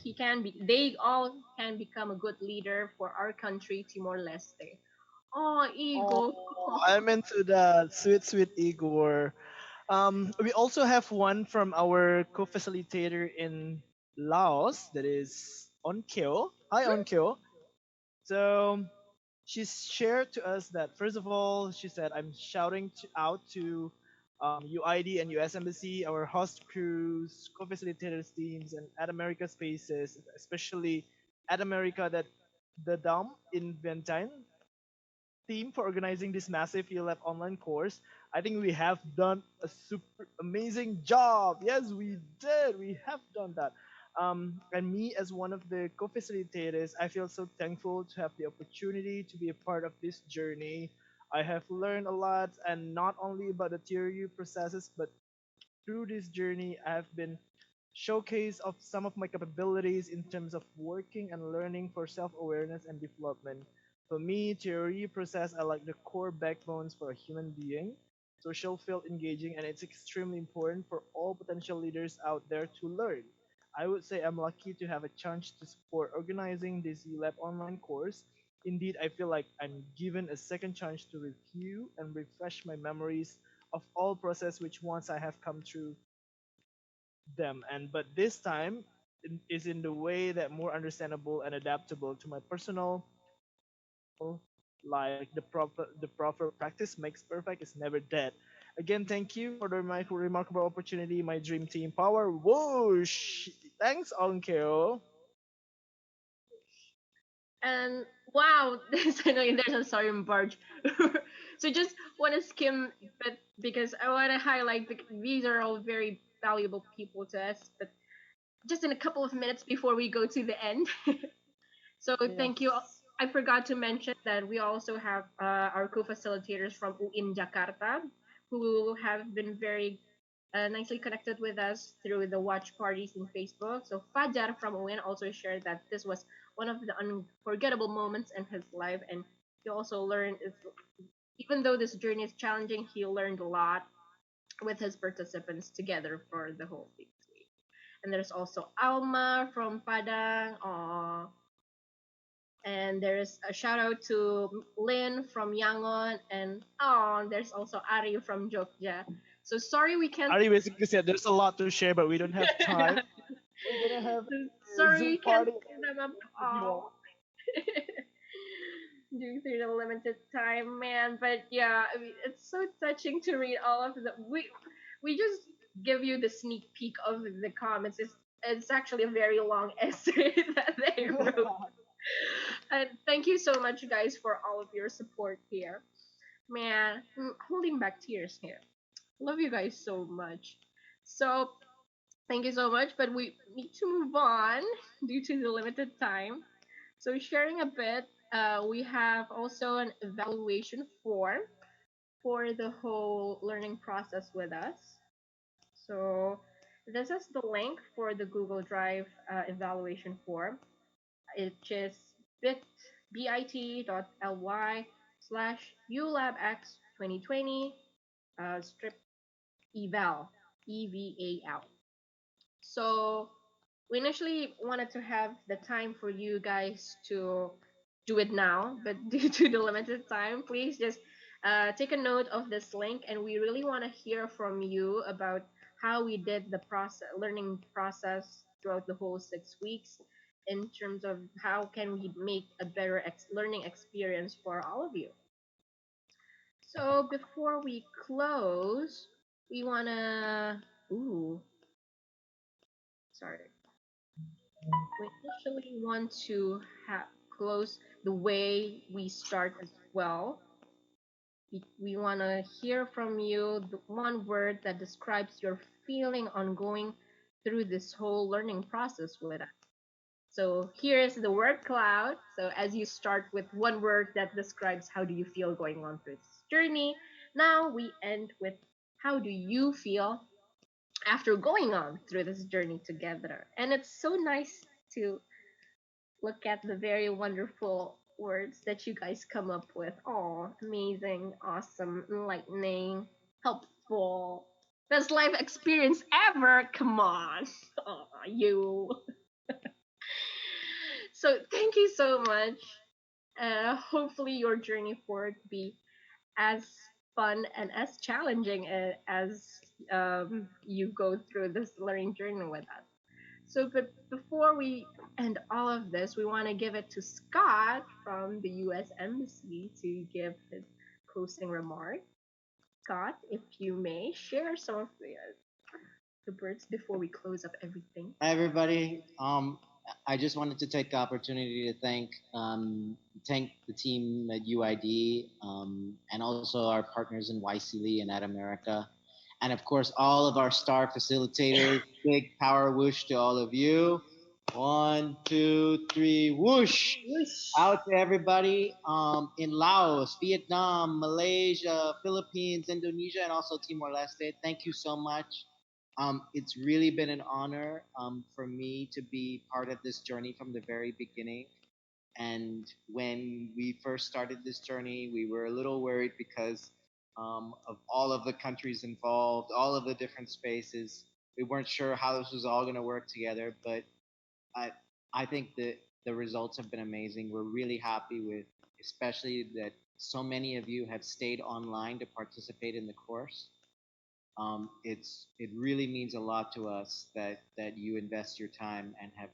they all can become a good leader for our country, Timor Leste. Oh, Oh, Igor. I'm into that. Sweet, sweet Igor. We also have one from our co-facilitator in Laos, that is Onkyo. Hi, Onkyo. So she shared to us that, first of all, she said, I'm shouting out to UID and US Embassy, our host crews, co-facilitators teams, and at America Spaces, especially at America, that the Dom in Vientiane team for organizing this massive U.Lab online course. I think we have done a super amazing job. Yes, we did. We have done that. And me, as one of the co-facilitators, I feel so thankful to have the opportunity to be a part of this journey. I have learned a lot, and not only about the theory processes, but through this journey, I have been showcase of some of my capabilities in terms of working and learning for self-awareness and development. For me, theory process are like the core backbones for a human being. Social field engaging, and it's extremely important for all potential leaders out there to learn. I would say I'm lucky to have a chance to support organizing this U.Lab online course. Indeed, I feel like I'm given a second chance to review and refresh my memories of all process which once I have come through. them, and but this time is in the way that more understandable and adaptable to my personal life. Like the proper practice makes perfect is never dead. Again, thank you for the remarkable opportunity, my dream team power. Whoosh! Thanks, Onkyo. And wow, I know there's a sorry barge. So just want to skim, but because I want to highlight these are all very valuable people to us. But just in a couple of minutes before we go to the end, so thank you. Yes. I forgot to mention that we also have our co-facilitators from UIN Jakarta who have been very nicely connected with us through the watch parties in Facebook. So Fajar from UIN also shared that this was one of the unforgettable moments in his life, and he also learned, even though this journey is challenging, he learned a lot with his participants together for the whole 6 weeks. And there's also Alma from Padang. Aww. And there's a shout out to Lynn from Yangon, and there's also Ari from Jogja. So sorry we can't. Ari basically said there's a lot to share, but we don't have time. We're gonna have a Sorry, Zoom you can't party. see them up with you all all. due to the limited time, man. But yeah, I mean, it's so touching to read all of the. We just give you the sneak peek of the comments. It's actually a very long essay that they wrote. And thank you so much, guys, for all of your support here. Man, I'm holding back tears here. Love you guys so much. So thank you so much, but we need to move on due to the limited time. So sharing a bit, we have also an evaluation form for the whole learning process with us. So this is the link for the Google Drive evaluation form. It is bit.ly /U.LabX 2020 strip eval, EVAL. So we initially wanted to have the time for you guys to do it now, but due to the limited time, please just take a note of this link, and we really want to hear from you about how we did the learning process throughout the whole 6 weeks, in terms of how can we make a better learning experience for all of you. So before we close, we wanna. Ooh, sorry. We initially want to close the way we start as well. We want to hear from you the one word that describes your feeling on going through this whole learning process with us. So here is the word cloud. So as you start with one word that describes how do you feel going on through this journey, now we end with how do you feel after going on through this journey together. And it's so nice to look at the very wonderful words that you guys come up with. Oh, amazing, awesome, enlightening, helpful. Best life experience ever. Come on. Oh, you. So thank you so much. Hopefully your journey forward be as fun and as challenging as you go through this learning journey with us. So, but before we end all of this, we want to give it to Scott from the U.S. Embassy to give his closing remark. Scott, if you may, share some of the words before we close up everything. Hi, everybody. I just wanted to take the opportunity to thank the team at UID, and also our partners in YC and at America. And of course, all of our star facilitators. Big power whoosh to all of you. 1, 2, 3, whoosh! Whoosh. Out to everybody in Laos, Vietnam, Malaysia, Philippines, Indonesia, and also Timor-Leste. Thank you so much. It's really been an honor for me to be part of this journey from the very beginning. And when we first started this journey, we were a little worried because of all of the countries involved, all of the different spaces. We weren't sure how this was all going to work together, but I, I think that the results have been amazing. We're really happy with, especially that so many of you have stayed online to participate in the course. it really means a lot to us that you invest your time and have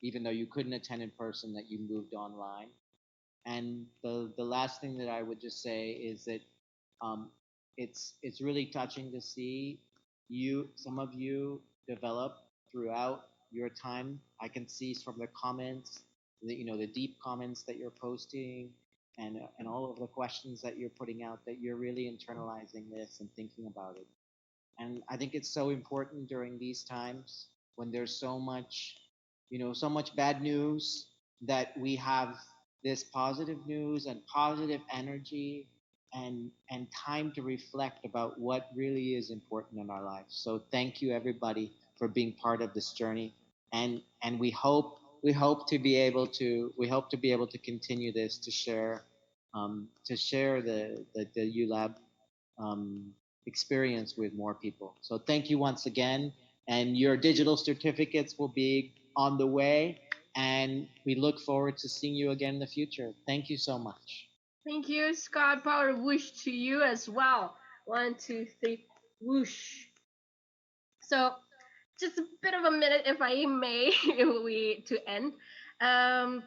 even though you couldn't attend in person, that you moved online. And the last thing that I would just say is that um, it's really touching to see some of you develop throughout your time. I can see from the comments, the deep comments that you're posting, and all of the questions that you're putting out, that you're really internalizing this and thinking about it. And I think it's so important during these times when there's so much bad news, that we have this positive news and positive energy and time to reflect about what really is important in our lives. So thank you everybody for being part of this journey, and we hope to be able to continue this, to share the U.Lab experience with more people. So thank you once again, and your digital certificates will be on the way, and we look forward to seeing you again in the future. Thank you so much. Thank you, Scott. Power whoosh to you as well. One, two, three, whoosh. So, just a bit of a minute, if I may, we to end. Um,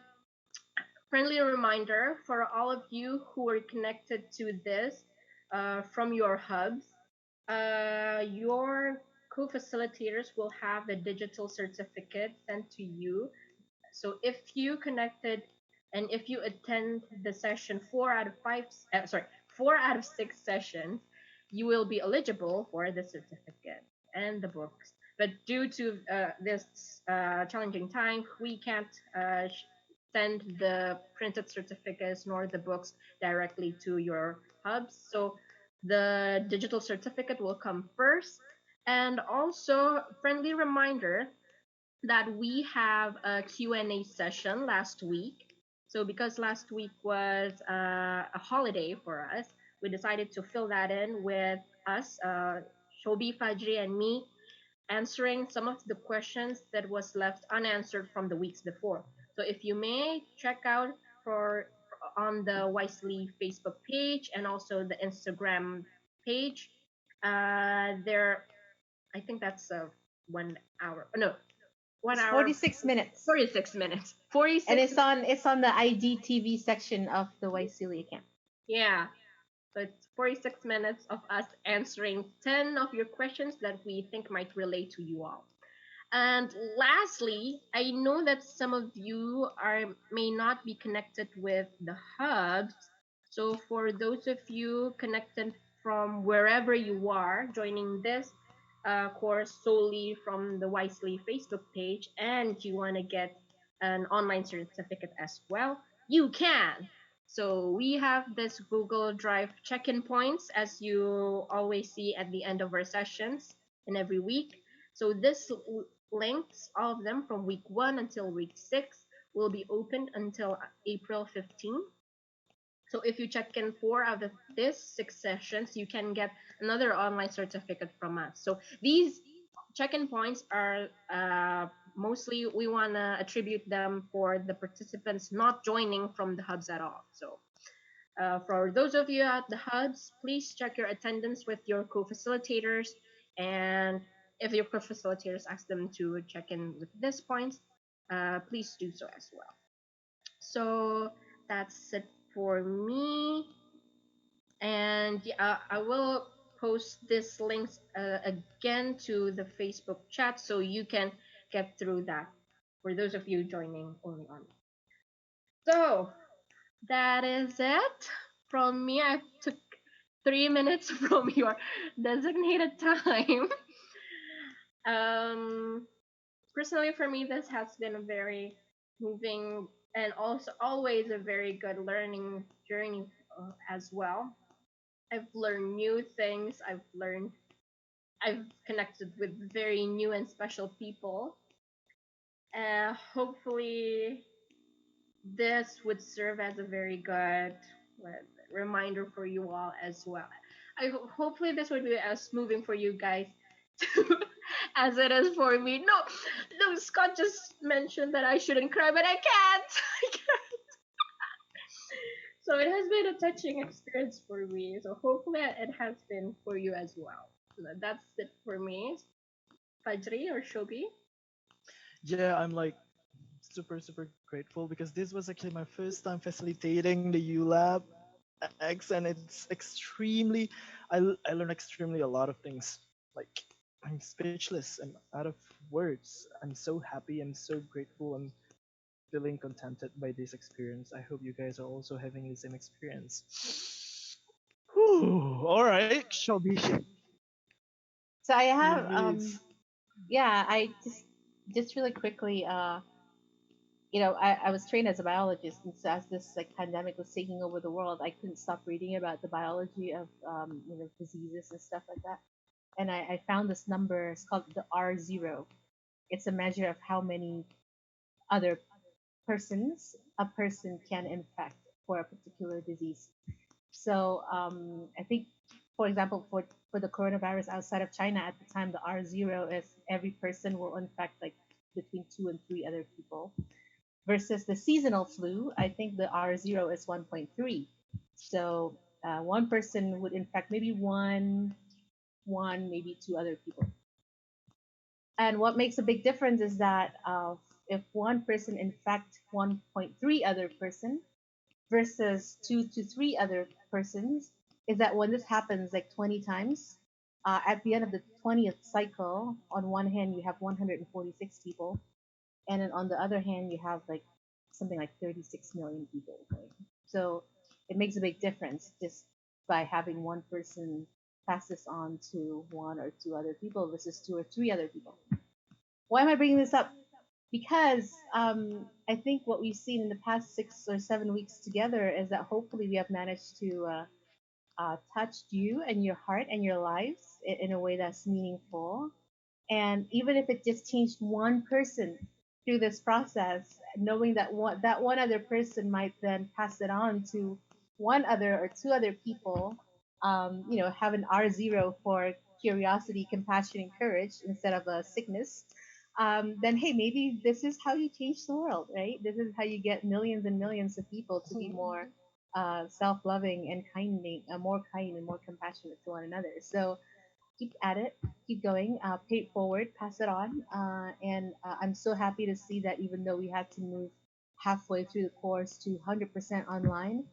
Friendly reminder for all of you who are connected to this from your hubs, your co-facilitators will have the digital certificate sent to you. So if you connected and if you attend the session 4 out of 6 sessions, you will be eligible for the certificate and the books. But due to this challenging time, we can't send the printed certificates nor the books directly to your hubs. So the digital certificate will come first. And also, friendly reminder that we have a Q&A session last week. So because last week was a holiday for us, we decided to fill that in with us, Shobi, Fajri, and me, answering some of the questions that was left unanswered from the weeks before. So if you may check out for on the Wisely Facebook page and also the Instagram page, there I think that's 1 hour. No, one It's hour 46 minutes. 46 minutes. 46. And it's on the IGTV section of the Wisely account. Yeah. So it's 46 minutes of us answering 10 of your questions that we think might relate to you all. And lastly, I know that some of you may not be connected with the hubs. So for those of you connected from wherever you are, joining this course solely from the Wisely Facebook page, and you want to get an online certificate as well, you can. So we have this Google Drive check-in points, as you always see at the end of our sessions in every week. So this links, all of them from week 1 until week 6, will be open until April 15th. So if you check in 4 out of these 6 sessions, you can get another online certificate from us. So these check-in points are mostly, we want to attribute them for the participants not joining from the hubs at all. So for those of you at the hubs, please check your attendance with your co-facilitators, and if your co-facilitators ask them to check in with these points, please do so as well. So that's it for me. And yeah, I will post these links again to the Facebook chat so you can get through that for those of you joining only on. So that is it from me. I took 3 minutes from your designated time. Personally, for me, this has been a very moving and also always a very good learning journey as well. I've learned new things. I've connected with very new and special people. Hopefully, this would serve as a very good reminder for you all as well. Hopefully this would be as moving for you guys as it is for me. No, Scott just mentioned that I shouldn't cry, but I can't. I can't. So it has been a touching experience for me. So hopefully it has been for you as well. So that's it for me. Fajri or Shobi? Yeah, I'm like super grateful because this was actually my first time facilitating the U.Lab X, and it's extremely I learned extremely a lot of things. Like, I'm speechless. I'm out of words. I'm so happy. I'm so grateful. I'm feeling contented by this experience. I hope you guys are also having the same experience. Whew, all right, Shelby. So I It have really is. yeah, I just really quickly I was trained as a biologist, and so as this like pandemic was taking over the world, I couldn't stop reading about the biology of diseases and stuff like that. And I found this number. It's called the R0. It's a measure of how many other persons a person can infect for a particular disease. So I think, for example, for the coronavirus outside of China at the time, the R0 is every person will infect like between 2 and 3 other people. Versus the seasonal flu, I think the R0 is 1.3. So one person would infect maybe maybe 2 other people. And what makes a big difference is that if one person infects 1.3 other person versus 2 to 3 other persons, is that when this happens like 20 times, at the end of the 20th cycle, on one hand you have 146 people, and then on the other hand you have like something like 36 million people. Right? So it makes a big difference just by having one person pass this on to 1 or 2 other people versus 2 or 3 other people. Why am I bringing this up? Because I think what we've seen in the past 6 or 7 weeks together is that hopefully we have managed to touch you and your heart and your lives in a way that's meaningful. And even if it just changed one person through this process, knowing that one other person might then pass it on to 1 or 2 other people, have an R0 for curiosity, compassion, and courage instead of a sickness. Then hey, maybe this is how you change the world, right? This is how you get millions and millions of people to be more self-loving and more kind and more compassionate to one another. So keep at it, keep going, pay it forward, pass it on. And I'm so happy to see that even though we had to move halfway through the course to 100% online,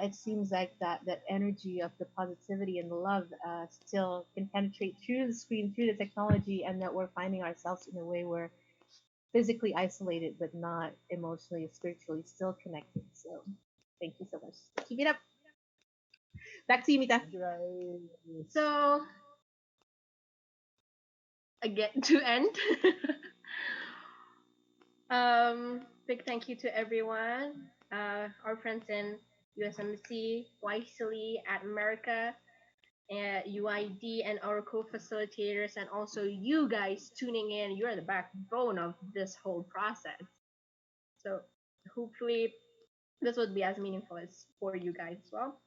it seems like that energy of the positivity and the love still can penetrate through the screen, through the technology, and that we're finding ourselves in a way where physically isolated but not emotionally, spiritually still connected. So thank you so much. Keep it up. Back to you, Mita. So again to end. Big thank you to everyone, our friends in USMC, YCLE, at America, and UID, and our co-facilitators, and also you guys tuning in. You're the backbone of this whole process. So hopefully this would be as meaningful as for you guys as well.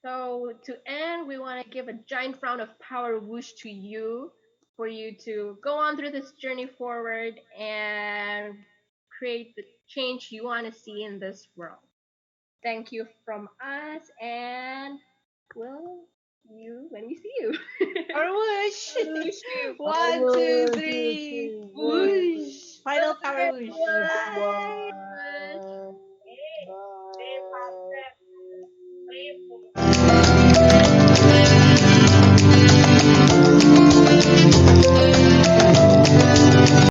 So to end, we want to give a giant round of power whoosh to you for you to go on through this journey forward and create the change you want to see in this world. Thank you from us, and we'll see you when we see you. Or whoosh. Whoosh. 1, 2, 3. Whoosh. Final power whoosh. Bye. Bye. Stay positive. Stay